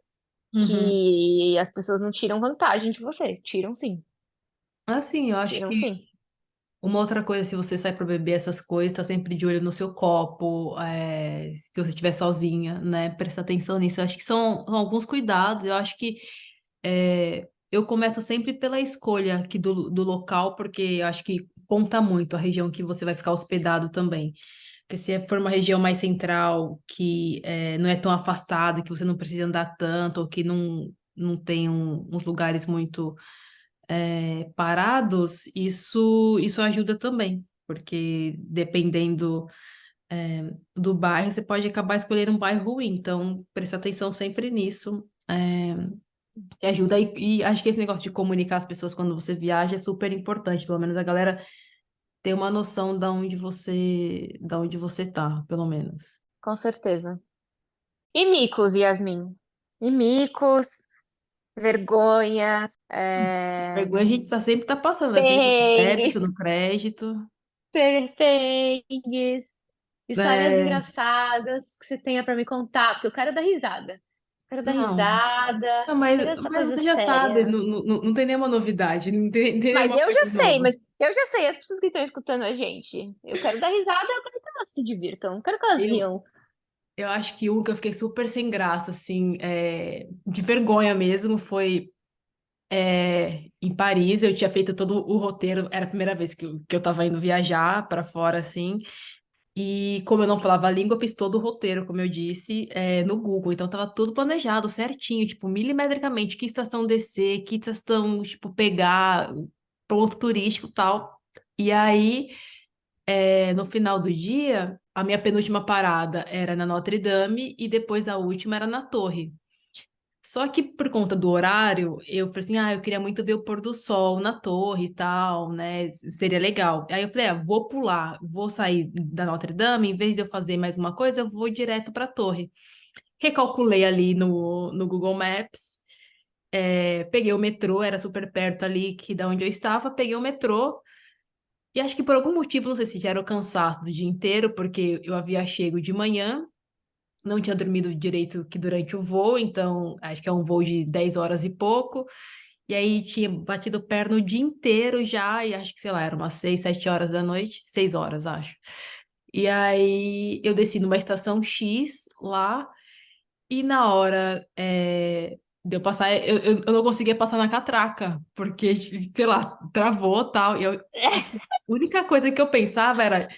Uhum. Que as pessoas não tiram vantagem de você. Tiram sim. Assim, eu acho Tiram que sim. uma outra coisa, se você sai para beber essas coisas, tá sempre de olho no seu copo, se você estiver sozinha, né? Presta atenção nisso. Eu acho que são alguns cuidados. Eu acho que eu começo sempre pela escolha aqui do local, porque eu acho que conta muito a região que você vai ficar hospedado também. Porque se for uma região mais central, que não é tão afastada, que você não precisa andar tanto, ou que não tem uns lugares muito parados, isso ajuda também, porque dependendo do bairro, você pode acabar escolhendo um bairro ruim, então presta atenção sempre nisso, que ajuda, e acho que esse negócio de comunicar as pessoas quando você viaja é super importante, pelo menos a galera ter uma noção da onde você tá, pelo menos. Com certeza. E micos, Yasmin? E micos, vergonha, Vergonha a gente só sempre tá passando, né? Seja no débito, perrengues, no crédito, perrengues. Histórias né? engraçadas que você tenha pra me contar, porque eu quero dar risada. Quero dar Não. risada. Não, mas, Chega dessa mas coisa você já sabe, séria. não tem nenhuma novidade, não tem Mas nenhuma eu coisa já sei, nova. mas eu já sei, as pessoas que estão escutando a gente. Eu quero dar risada, eu quero que elas se divirtam, eu quero que elas Eu, riam. eu acho que um que eu fiquei super sem graça, assim, de vergonha mesmo, foi em Paris. Eu tinha feito todo o roteiro, era a primeira vez que eu tava indo viajar para fora, assim. E como eu não falava a língua, eu fiz todo o roteiro, como eu disse, no Google. Então tava tudo planejado certinho, tipo, milimetricamente, que estação descer, que estação, tipo, pegar, ponto turístico e tal. E aí, no final do dia, a minha penúltima parada era na Notre Dame e depois a última era na Torre. Só que por conta do horário, eu falei assim, eu queria muito ver o pôr do sol na torre e tal, né? Seria legal. Aí eu falei, vou pular, vou sair da Notre Dame, em vez de eu fazer mais uma coisa, eu vou direto para a torre. Recalculei ali no Google Maps, peguei o metrô, era super perto ali que da onde eu estava, peguei o metrô. E acho que por algum motivo, não sei se já era o cansaço do dia inteiro, porque eu havia chego de manhã, não tinha dormido direito que durante o voo, então acho que é um voo de 10 horas e pouco. E aí tinha batido perna o dia inteiro já, e acho que, sei lá, era umas 6, 7 horas da noite, 6 horas, acho. E aí eu desci numa estação X lá, e na hora de eu passar, eu não conseguia passar na catraca, porque, sei lá, travou tal. E a única coisa que eu pensava era,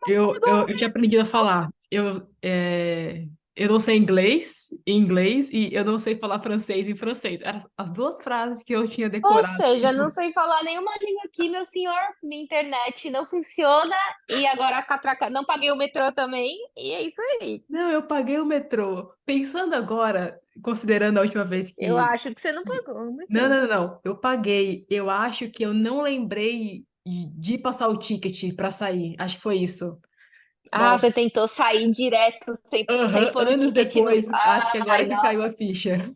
eu tinha aprendido a falar. Eu não sei inglês, e eu não sei falar francês em francês. Eram as duas frases que eu tinha Ou decorado. seja, não sei falar nenhuma língua aqui, meu senhor. Minha internet não funciona e agora a catraca não paguei o metrô também. E é isso aí. Não, eu paguei o metrô. Pensando agora, considerando a última vez Eu que. acho que você não pagou o Não, metrô. não, não, não. Eu paguei. Eu acho que eu não lembrei de passar o ticket para sair. Acho que foi isso. Ah, Nossa. você tentou sair direto sem Aham, pôr o anos ticket no. depois, acho que Ai, agora que caiu a nossa. ficha.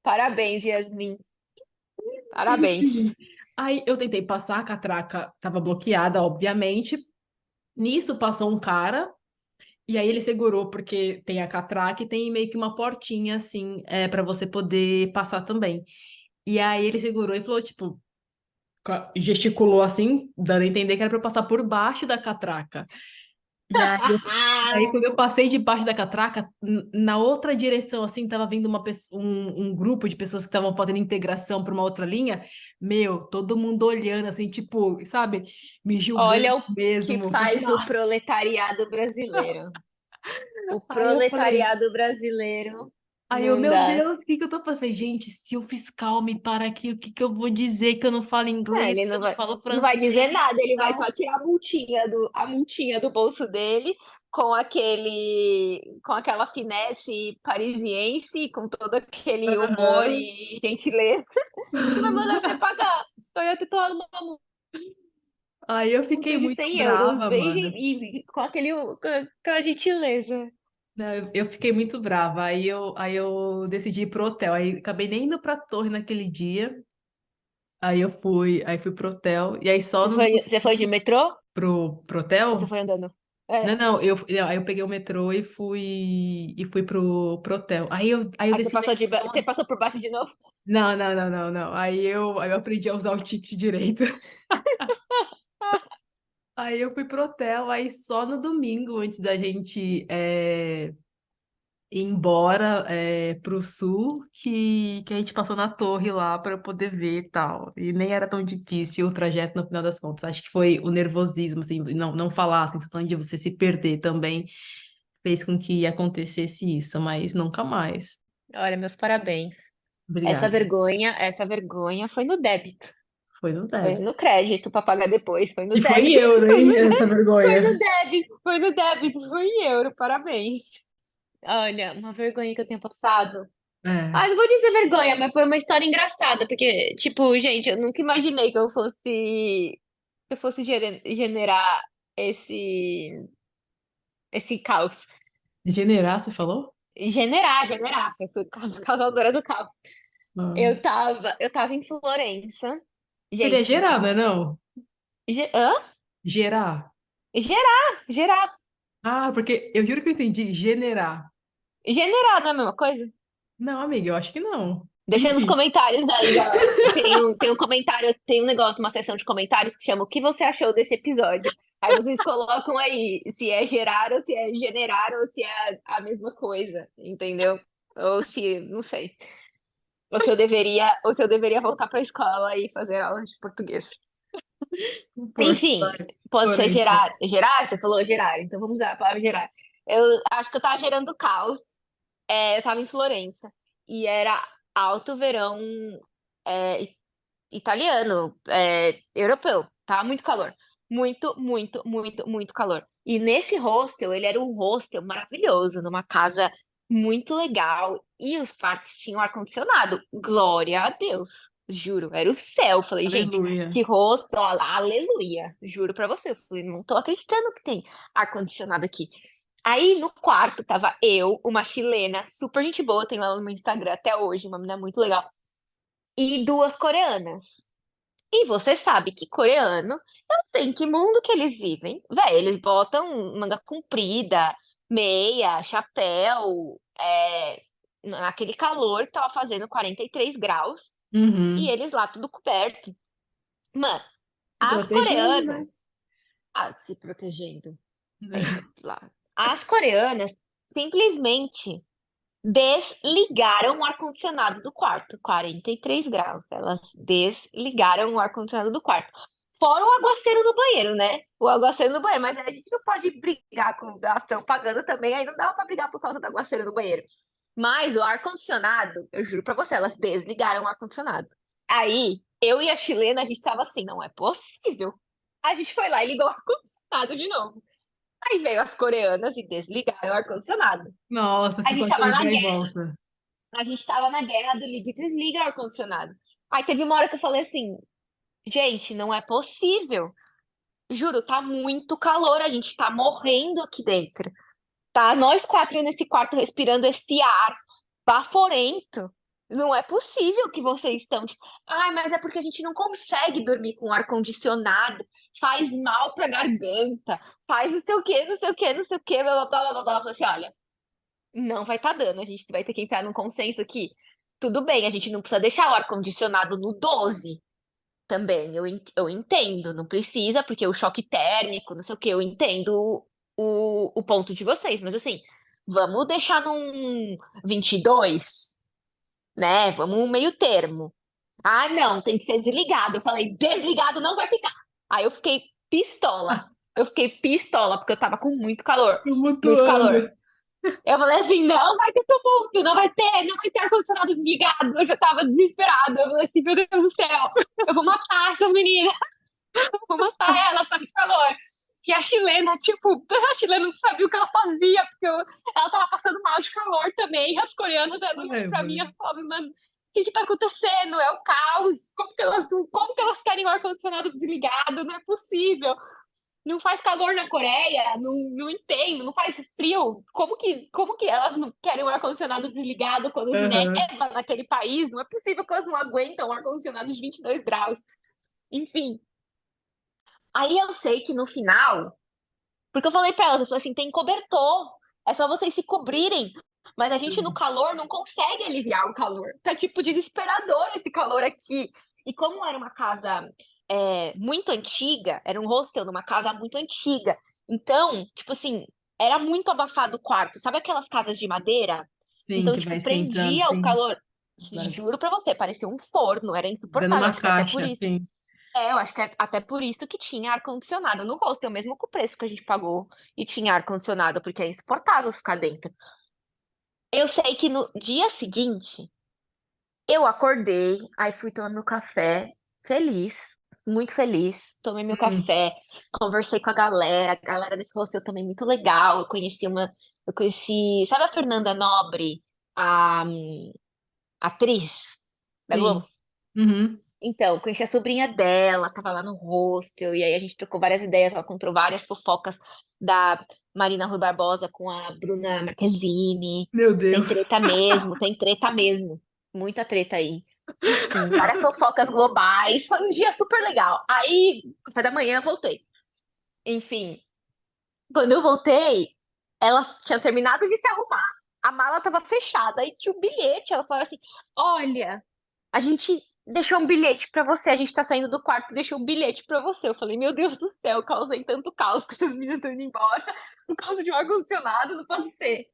Parabéns, Yasmin. Parabéns. Enfim. Aí eu tentei passar, a catraca tava bloqueada, obviamente. Nisso passou um cara, e aí ele segurou, porque tem a catraca e tem meio que uma portinha assim, para você poder passar também. E aí ele segurou e falou, tipo, gesticulou assim, dando a entender que era pra eu passar por baixo da catraca. E aí quando eu passei debaixo da catraca, na outra direção, assim, tava vindo um grupo de pessoas que estavam fazendo integração para uma outra linha. Meu, todo mundo olhando, assim, tipo, sabe, me julgando Olha o que mesmo. Falei, faz o nossa! proletariado brasileiro. O Aí eu falei, proletariado brasileiro aí eu, não meu dá. Deus, o que que eu tô fazendo? Falei, gente, se o fiscal me para aqui, o que que eu vou dizer que eu não falo Não, inglês, ele que eu não não vai, falo não vai francês dizer nada, e ele vai tal? só tirar a multinha do bolso dele com aquela finesse parisiense, com todo aquele humor Aham. e gentileza, e vai mandar você pagar. Só eu que tô uma Aí eu fiquei multa de muito 100 euros, brava, mano. e com com aquela gentileza. Não, eu fiquei muito brava. Aí eu decidi ir pro hotel. Aí acabei nem indo pra torre naquele dia. Aí fui pro hotel. E aí só no Você foi de metrô? pro Ou você hotel? foi andando? Não, É. não, aí eu peguei o metrô e fui pro hotel. Aí eu desci na Você escada. passou por baixo de novo? Não, não, não, não, não. Aí eu aprendi a usar o ticket direito. Aí eu fui pro hotel, aí só no domingo, antes da gente ir embora pro sul, que a gente passou na torre lá para poder ver e tal. E nem era tão difícil o trajeto no final das contas. Acho que foi o nervosismo, assim, não falar, a sensação de você se perder também fez com que acontecesse isso, mas nunca mais. Olha, meus parabéns. Obrigada. Essa vergonha foi no débito. Foi no Foi débito. no crédito para pagar depois. Foi no E foi em débito. euro, hein, essa Foi vergonha. no débito. Foi no débito. Foi em euro. Parabéns. Olha, uma vergonha que eu tenho passado. É. Ah, não vou dizer vergonha, mas foi uma história engraçada, porque, tipo, gente, eu nunca imaginei que eu fosse generar esse caos. Generar, você falou? Generar. Eu fui causadora do caos. Ah. Eu tava em Florença. Seria Gente, gerar, não é não? hã? Gerar. Gerar. Ah, porque eu juro que eu entendi generar. Generar não é a mesma coisa? Não, amiga, eu acho que não. Deixa nos Enfim, comentários aí, tem um comentário, tem um negócio, uma seção de comentários que chama O que você achou desse episódio? Aí vocês colocam aí se é gerar ou se é generar ou se é a mesma coisa, entendeu? Ou se, não sei. Ou se eu deveria voltar para a escola e fazer aulas de português. Força, Enfim, vai. pode ser Florença. gerar. Gerar? Você falou gerar, então vamos usar a palavra gerar. Eu acho que eu tava gerando caos. Eu tava em Florença. E era alto verão é, italiano, europeu. Tava muito calor. Muito, muito, muito, muito calor. E nesse hostel, ele era um hostel maravilhoso, numa casa muito legal. E os quartos tinham ar-condicionado. Glória a Deus. Juro, era o céu. Falei, gente, Aleluia. que hostel, ó lá, aleluia. Juro pra você. Eu falei, não tô acreditando que tem ar-condicionado aqui. Aí no quarto tava eu, uma chilena, super gente boa, tenho ela no meu Instagram até hoje, uma menina muito legal, e duas coreanas. E você sabe que coreano, eu não sei em que mundo que eles vivem. Véi, eles botam manga comprida, meia, chapéu, naquele calor que tava fazendo 43 graus, e Uhum. eles lá tudo coberto. Mano, Se as protegendo, né? coreanas, se protegendo, Né? lá. As coreanas simplesmente desligaram o ar-condicionado do quarto, 43 graus. Elas desligaram o ar-condicionado do quarto. Fora o aguaceiro no banheiro, né? O aguaceiro no banheiro. Mas a gente não pode brigar com elas estão pagando também, aí não dá pra brigar por causa do aguaceiro no banheiro. Mas o ar-condicionado, eu juro pra você, elas desligaram o ar-condicionado. Aí, eu e a chilena, a gente tava assim, não é possível. A gente foi lá e ligou o ar-condicionado de novo. Aí veio as coreanas e desligaram o ar-condicionado. Nossa, A ficou gente tava aquele na vai e guerra. volta. A gente tava na guerra do liga e desliga o ar-condicionado. Aí teve uma hora que eu falei assim, gente, não é possível. Juro, tá muito calor, a gente tá morrendo aqui dentro. Tá nós quatro nesse quarto respirando esse ar baforento. Não é possível que vocês estão. Tipo, ai, mas é porque a gente não consegue dormir com ar-condicionado. Faz mal pra garganta. Faz não sei o quê, não sei o quê, não sei o quê. Blá, blá, blá, blá, blá. Eu falei assim, olha, não vai estar dando. A gente vai ter que entrar num consenso aqui. Tudo bem, a gente não precisa deixar o ar-condicionado no 12 também. Eu entendo, não precisa, porque o choque térmico, não sei o que, eu entendo o ponto de vocês, mas assim, vamos deixar num 22, né? Vamos um meio termo. Ah, não, tem que ser desligado. Eu falei, desligado não vai ficar. Aí eu fiquei pistola. Eu fiquei pistola, porque eu tava com muito calor. Muito Tumultuando. calor. Eu falei assim, não vai ter tumulto, não vai ter ar-condicionado desligado. Eu já tava desesperada. Eu falei assim, meu Deus do céu, eu vou matar essas meninas, eu vou matar elas, tá de calor. E a chilena, tipo, a chilena não sabia o que ela fazia, porque ela tava passando mal de calor também. E as coreanas, elas olhavam Ai, pra mim mãe. e falavam, mano, o que que tá acontecendo? É o caos. Como que elas querem o ar-condicionado desligado? Não é possível. Não faz calor na Coreia, não, não entendo, não faz frio. Como que elas não querem o ar-condicionado desligado quando Aham. neva naquele país? Não é possível que elas não aguentam um ar-condicionado de 22 graus. Enfim. Aí eu sei que no final, porque eu falei pra elas, eu falei assim, tem cobertor, é só vocês se cobrirem. Mas a gente no calor não consegue aliviar o calor. Tá tipo desesperador esse calor aqui. E como era uma casa muito antiga, era um hostel numa casa muito antiga. Então, tipo assim, era muito abafado o quarto. Sabe aquelas casas de madeira? Sim, Então, que vai tipo, esquentando, prendia o sim. calor. Juro pra você, parecia um forno, era Dando insuportável. uma Acho que é até por caixa, isso. assim. Eu acho que é até por isso que tinha ar-condicionado no hostel, mesmo com o preço que a gente pagou e tinha ar-condicionado, porque é insuportável ficar dentro. Eu sei que no dia seguinte, eu acordei, aí fui tomar meu café, feliz, muito feliz. Tomei meu Hum, café, conversei com a galera desse hostel também muito legal. Eu conheci, sabe a Fernanda Nobre, a atriz da sim. Globo? Uhum. Então, conheci a sobrinha dela, tava lá no hostel, e aí a gente trocou várias ideias, ela contou várias fofocas da Marina Rui Barbosa com a Bruna Marquezine. Meu Deus. Tem treta mesmo. Muita treta aí. Enfim, várias fofocas globais. Foi um dia super legal. Aí, café da manhã, eu voltei. Enfim, quando eu voltei, ela tinha terminado de se arrumar. A mala tava fechada, aí tinha um bilhete. Ela falou assim: Olha. A gente deixou um bilhete pra você. A gente tá saindo do quarto, deixou um bilhete pra você. Eu falei, meu Deus do céu, eu causei tanto caos que essas meninas estão indo embora por causa de um ar-condicionado, não pode ser.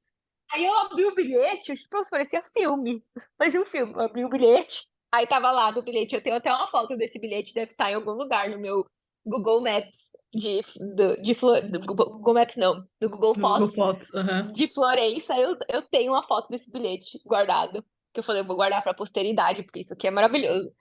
Aí eu abri o bilhete, tipo, parecia filme. Parecia um filme. Eu abri o bilhete, aí tava lá no bilhete. Eu tenho até uma foto desse bilhete, deve estar em algum lugar no meu. Google Maps do Google Maps não, do Google No Google Fotos Fotos. Aham. de Florença, eu tenho uma foto desse bilhete guardado. Que eu falei, eu vou guardar pra posteridade, porque isso aqui é maravilhoso.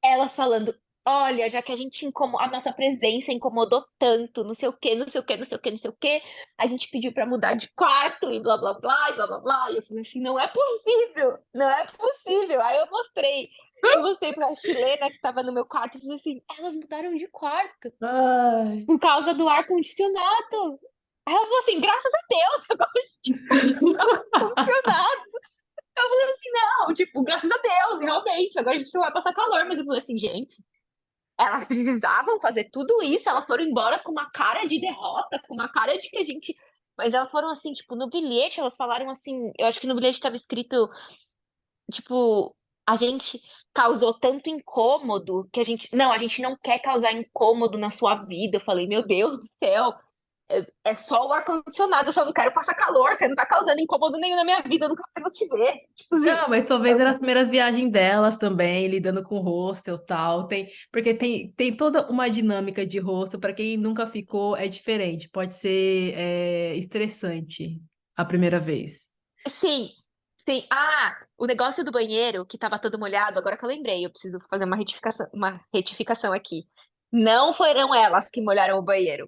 Elas falando, olha, já que a gente a nossa presença incomodou tanto, não sei o quê, não sei o quê, não sei o quê, não sei o quê, a gente pediu pra mudar de quarto e blá blá blá e blá blá blá. E eu falei assim, não é possível, não é possível. Aí eu mostrei pra chilena que estava no meu quarto e falei assim, elas mudaram de quarto Ai. por causa do ar-condicionado. Aí ela falou assim, graças a Deus, agora a gente pode usar o ar-condicionado. Eu falei assim, não, tipo, graças a Deus, realmente, agora a gente não vai passar calor. Mas eu falei assim, gente, elas precisavam fazer tudo isso, elas foram embora com uma cara de derrota, com uma cara de que a gente. Mas elas foram assim, tipo, no bilhete, elas falaram assim, eu acho que no bilhete estava escrito, tipo, a gente causou tanto incômodo que a gente. Não, a gente não quer causar incômodo na sua vida. Eu falei, meu Deus do céu, é só o ar-condicionado, eu só não quero passar calor, você não tá causando incômodo nenhum na minha vida, eu nunca mais vou te ver. Tipo assim, Não, mas talvez era a primeira viagem delas também, lidando com hostel e tal. Porque tem toda uma dinâmica de hostel, para quem nunca ficou, é diferente. Pode ser estressante a primeira vez. sim, sim. Ah, o negócio do banheiro, que tava todo molhado, agora que eu lembrei, eu preciso fazer uma retificação aqui. Não foram elas que molharam o banheiro.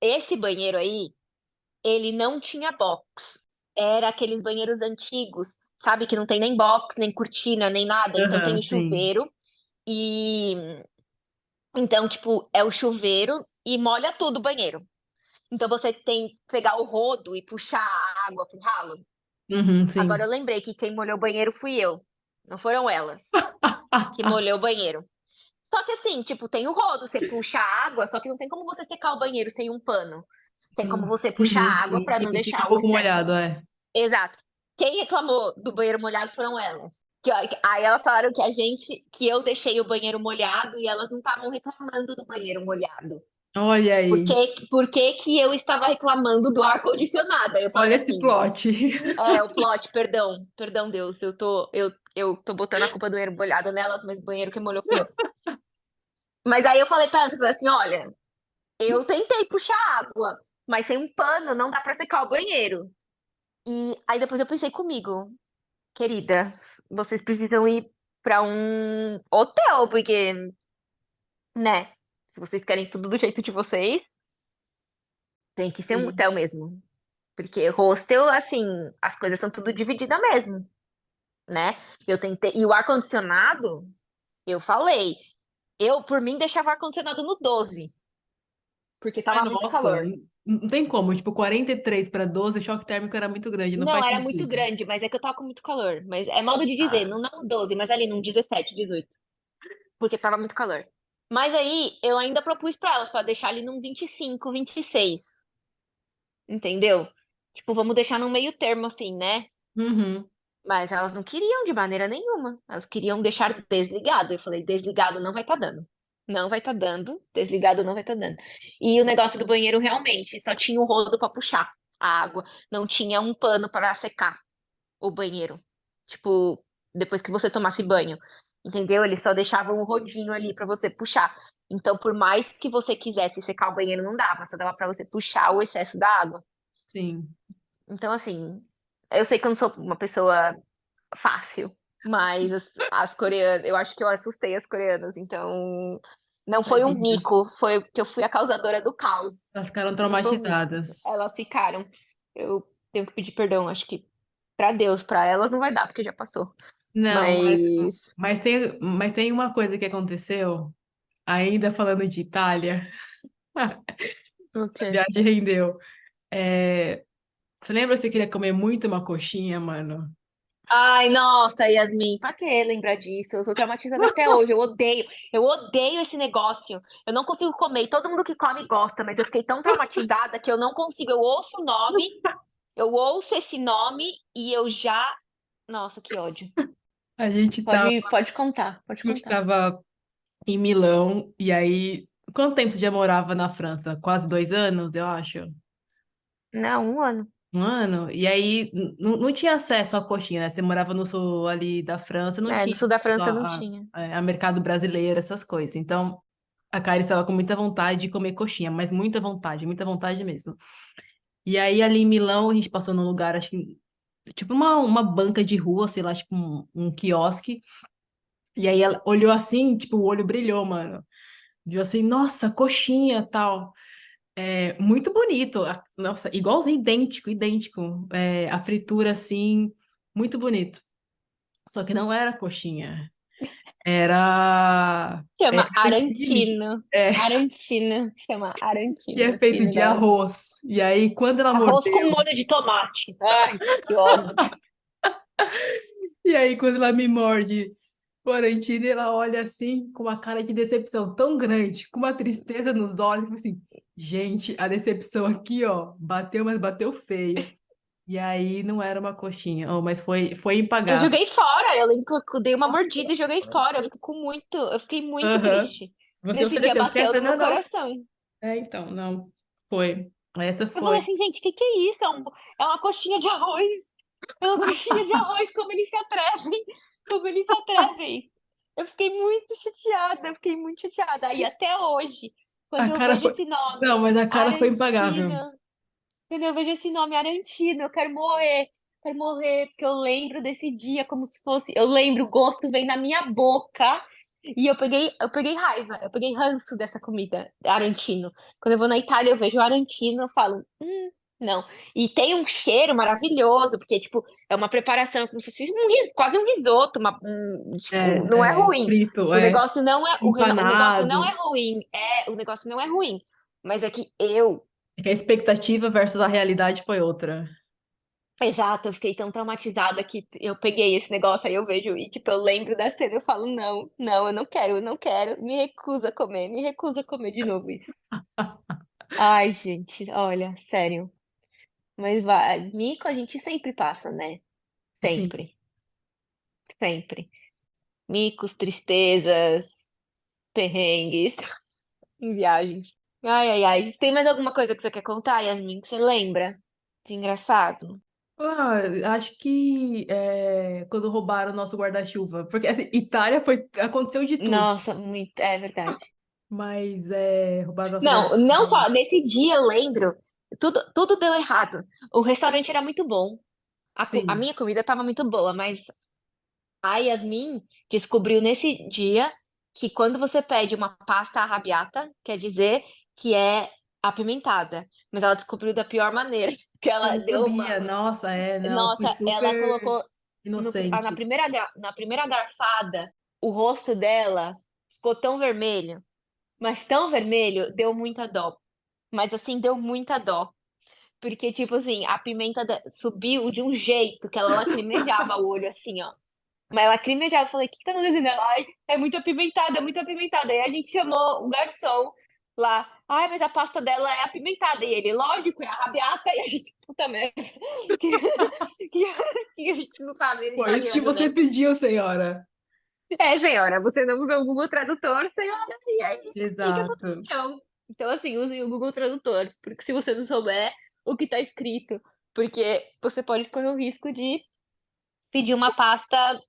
Esse banheiro aí, ele não tinha box. Era aqueles banheiros antigos, sabe? Que não tem nem box, nem cortina, nem nada. Então tem Aham, o sim. chuveiro e. Então, tipo, é o chuveiro e molha tudo o banheiro. Então você tem que pegar o rodo e puxar a água pro ralo. Uhum, Agora sim. eu lembrei que quem molhou o banheiro fui eu. Não foram elas que molhou o banheiro. Só que assim, tipo, tem o rodo, você puxa a água, só que não tem como você secar o banheiro sem um pano. Tem como Sim. você puxar Uhum, a água sim. pra não Fica deixar um o pouco excesso. molhado, é. Exato. Quem reclamou do banheiro molhado foram elas. Aí elas falaram que que eu deixei o banheiro molhado e elas não estavam reclamando do banheiro molhado. Olha aí. Por que que eu estava reclamando do ar-condicionado? Aí eu falei Olha esse assim, plot. o plot, perdão, Deus, eu tô botando a culpa do banheiro molhado nelas, mas o banheiro que molhou fui eu. Mas aí eu falei pra elas, eu falei assim, olha, eu tentei puxar água, mas sem um pano não dá pra secar o banheiro. E aí depois eu pensei comigo, querida, vocês precisam ir pra um hotel, porque, né, se vocês querem tudo do jeito de vocês, tem que ser um Sim. hotel mesmo. Porque hostel, assim, as coisas são tudo divididas mesmo, né? Eu tentei. E o ar-condicionado, eu falei. Eu, por mim, deixava o ar-condicionado no 12 porque Ai, tava muito nossa, calor. não tem como. Tipo, 43 para 12, o choque térmico era muito grande, não Não, faz era muito sentido. grande, mas é que eu tava com muito calor. Mas é modo de dizer, Ah, não 12 mas ali num 17, 18. Porque tava muito calor. Mas aí eu ainda propus pra elas, pra deixar ali num 25, 26. Entendeu? Tipo, vamos deixar num meio termo assim, né? uhum, Mas elas não queriam de maneira nenhuma. Elas queriam deixar desligado. Eu falei, desligado não vai estar dando. Não vai estar dando, desligado não vai estar dando. E o negócio do banheiro realmente só tinha um rodo para puxar a água, não tinha um pano para secar o banheiro. Tipo, depois que você tomasse banho, entendeu? Eles só deixavam um rodinho ali para você puxar. Então, por mais que você quisesse secar o banheiro, não dava, só dava para você puxar o excesso da água. sim. Então, assim, eu sei que eu não sou uma pessoa fácil. Mas as coreanas, eu acho que eu assustei as coreanas, então não foi um Tadinhas. mico, foi que eu fui a causadora do caos. Elas ficaram Não foi um mico. traumatizadas. Elas ficaram. Eu tenho que pedir perdão, acho que pra Deus, pra elas não vai dar, porque já passou. Não, Mas. mas tem uma coisa que aconteceu, ainda falando de Itália, Ok. a viagem rendeu. É, você lembra que você queria comer muito uma coxinha, mano? Ai, nossa, Yasmin, pra que lembrar disso? Eu sou traumatizada até hoje. Eu odeio esse negócio. Eu não consigo comer. E todo mundo que come gosta, mas eu fiquei tão traumatizada que eu não consigo. Eu ouço o nome. Eu ouço esse nome e eu já. Nossa, que ódio. A gente tava, Pode contar, pode a gente contar. tava em Milão, e aí. Quanto tempo você já morava na França? Quase 2 anos, eu acho. Não, um ano. 1 ano? E aí não tinha acesso à coxinha, né? Você morava no sul ali da França, não É, no tinha sul da acesso França não tinha. a mercado brasileiro, essas coisas. Então, A Kari estava com muita vontade de comer coxinha, mas muita vontade mesmo. E aí, ali em Milão, a gente passou num lugar, acho que, tipo uma banca de rua, sei lá, tipo um quiosque. E aí ela olhou assim, tipo, o olho brilhou, mano. Viu assim, nossa, coxinha, tal. É, muito bonito. Nossa, igualzinho, idêntico, idêntico. É, a fritura, assim, muito bonito. Só que não era coxinha. Era Chama arantile. Arantino. É, Arantino. Chama que é Arantino esse feito de negócio. arroz. E aí, quando ela Arroz com mordeu, molho de tomate. Ai, que ódio. e aí, quando ela me morde o arantile, ela olha assim, com uma cara de decepção tão grande, com uma tristeza nos olhos, tipo assim, gente, a decepção aqui, ó, bateu, mas bateu feio. E aí não era uma coxinha, oh, mas foi Eu impagável. joguei fora. Eu lembro que eu dei uma mordida e joguei fora. Eu fiquei muito Aham. triste. Você Nesse dia ofereceu, quer? Eu bateu falei, no meu não, não. coração. É, então, não. Foi. Essa Eu falei foi. assim, gente, o que que é isso? É uma coxinha de arroz. É uma coxinha de arroz. Como eles se atrevem? Como eles se atrevem? Eu fiquei muito chateada. Eu fiquei muito chateada. Aí até hoje, A quando eu cara vejo foi. esse nome, Não, mas a cara foi impagável. Arantina. Quando eu vejo esse nome, Arantino, eu quero morrer. Quero morrer, porque eu lembro desse dia como se fosse. Eu lembro, o gosto vem na minha boca. E eu peguei raiva, eu peguei ranço dessa comida, Arantino. Quando eu vou na Itália, eu vejo Arantino, eu falo, não. E tem um cheiro maravilhoso, porque, tipo, é uma preparação como se fosse quase um risoto, tipo, não é ruim. Frito, O negócio não é, o negócio não é empanado. ruim, o negócio não é ruim. Mas é que eu É que a expectativa versus a realidade foi outra. Exato, eu fiquei tão traumatizada que eu peguei esse negócio, aí eu vejo e, tipo, eu lembro da cena, eu falo, não, não, eu não quero, me recuso a comer de novo isso. Ai, gente, olha, sério. Mas vai, mico a gente sempre passa, né? Sim. Sempre, sempre. Micos, tristezas, perrengues em viagens. Ai, ai, ai. Tem mais alguma coisa que você quer contar, Yasmin, que você lembra de engraçado? Ah, acho que quando roubaram o nosso guarda-chuva. Porque assim, Itália foi, aconteceu de tudo. Nossa, muito, é verdade. Mas roubaram o nosso Não, não guarda-chuva. só, nesse dia eu lembro, tudo deu errado. O restaurante era muito bom, a Sim, minha comida estava muito boa, mas a Yasmin descobriu nesse dia que quando você pede uma pasta arrabbiata, quer dizer que é apimentada. Mas ela descobriu da pior maneira, que eu ela não deu uma. sabia. Nossa, não, fui Nossa, ela super colocou na inocente. primeira garfada, o rosto dela ficou tão vermelho, mas tão vermelho, deu muita dó. Mas assim, deu muita dó. Porque, tipo assim, a pimenta subiu de um jeito que ela lacrimejava o olho, assim, ó. Mas lacrimejava. Eu falei, o que que tá acontecendo? Ela, ai, é muito apimentada, é muito apimentada. Aí a gente chamou o garçom lá. Ai, mas a pasta dela é apimentada. E ele, lógico, é a rabiata. E a gente, puta merda. Que a gente não sabe Foi isso que italiano, você né? pediu, senhora. É, senhora, você não usou o Google Tradutor, senhora, e é isso aqui que Exato. aconteceu. Então, assim, use o Google Tradutor, porque se você não souber o que tá escrito, porque você pode correr o risco de pedir uma pasta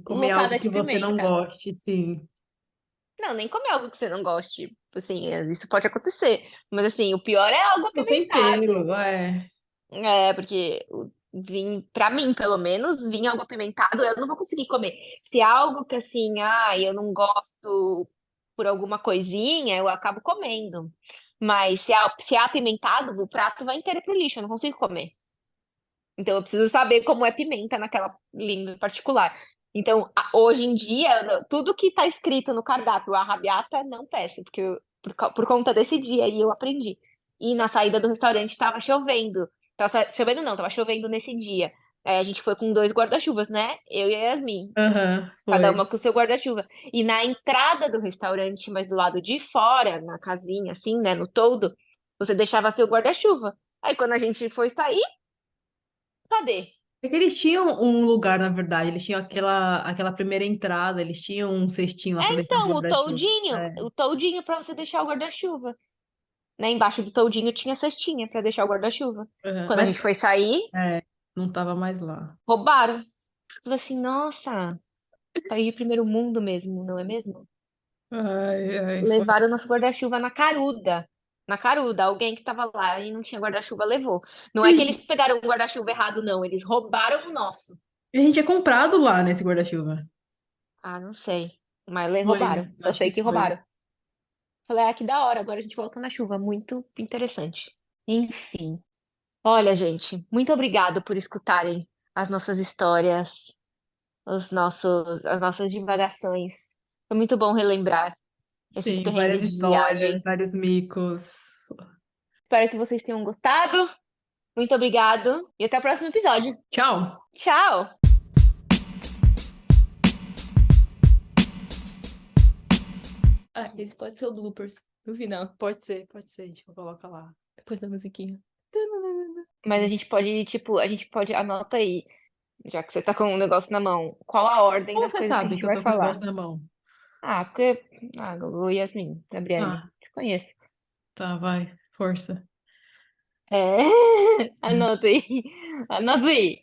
Comer algo lotada que de você não pimenta. goste, sim. Não, nem comer algo que você não goste. Assim, isso pode acontecer. Mas, assim, o pior é algo O tempero, apimentado. é. É, porque pra mim, pelo menos, vinho algo apimentado, eu não vou conseguir comer. Se é algo que assim, eu não gosto por alguma coisinha, eu acabo comendo. Mas se é apimentado, o prato vai inteiro pro lixo, eu não consigo comer. Então eu preciso saber como é pimenta naquela língua em particular. Então, hoje em dia, tudo que tá escrito no cardápio, arrabiata, não peço, porque por conta desse dia aí eu aprendi. E na saída do restaurante tava chovendo. Chovendo não, tava chovendo nesse dia. Aí a gente foi com dois guarda-chuvas, né? Eu e a Yasmin. Aham, Cada foi. uma com o seu guarda-chuva. E na entrada do restaurante, mas do lado de fora, na casinha, assim, né? No toldo, você deixava seu guarda-chuva. Aí quando a gente foi sair, cadê? É que eles tinham um lugar, na verdade, eles tinham aquela primeira entrada, eles tinham um cestinho lá para deixar os Então, guarda-chuva. o toldinho para você deixar o guarda-chuva. Né? Embaixo do toldinho tinha cestinha para deixar o guarda-chuva. Aham, Quando a mas gente foi sair, não tava mais lá. roubaram. Falei assim, nossa, país de primeiro mundo mesmo, não é mesmo? Ai, ai, foi. Levaram nosso guarda-chuva na caruda. Na caruda, alguém que tava lá e não tinha guarda-chuva levou. Não é que eles pegaram o guarda-chuva errado, não. Eles roubaram o nosso. A gente é comprado lá nesse guarda-chuva. Ah, não sei. Mas Foi, roubaram. Só acho sei que que foi. roubaram. Falei, ah, que da hora. Agora a gente volta na chuva. Muito interessante. Enfim. Olha, gente, muito obrigado por escutarem as nossas histórias, as nossas divagações. Foi muito bom relembrar esses Sim, várias perrengues de histórias, viagem. vários micos. Espero que vocês tenham gostado. Muito obrigado e até o próximo episódio. Tchau! Tchau! Ah, esse pode ser o bloopers no final, Pode ser, a gente coloca lá. depois da musiquinha. Mas a gente pode, tipo, a gente pode, anota aí, já que você tá com o negócio na mão, qual a ordem Como das você coisas que a sabe que gente eu vai tô com o falar. negócio na mão? Ah, porque. Ah, o Yasmin, Gabriele, Ah, te conheço. tá, vai, força. É, anota aí. Anota aí.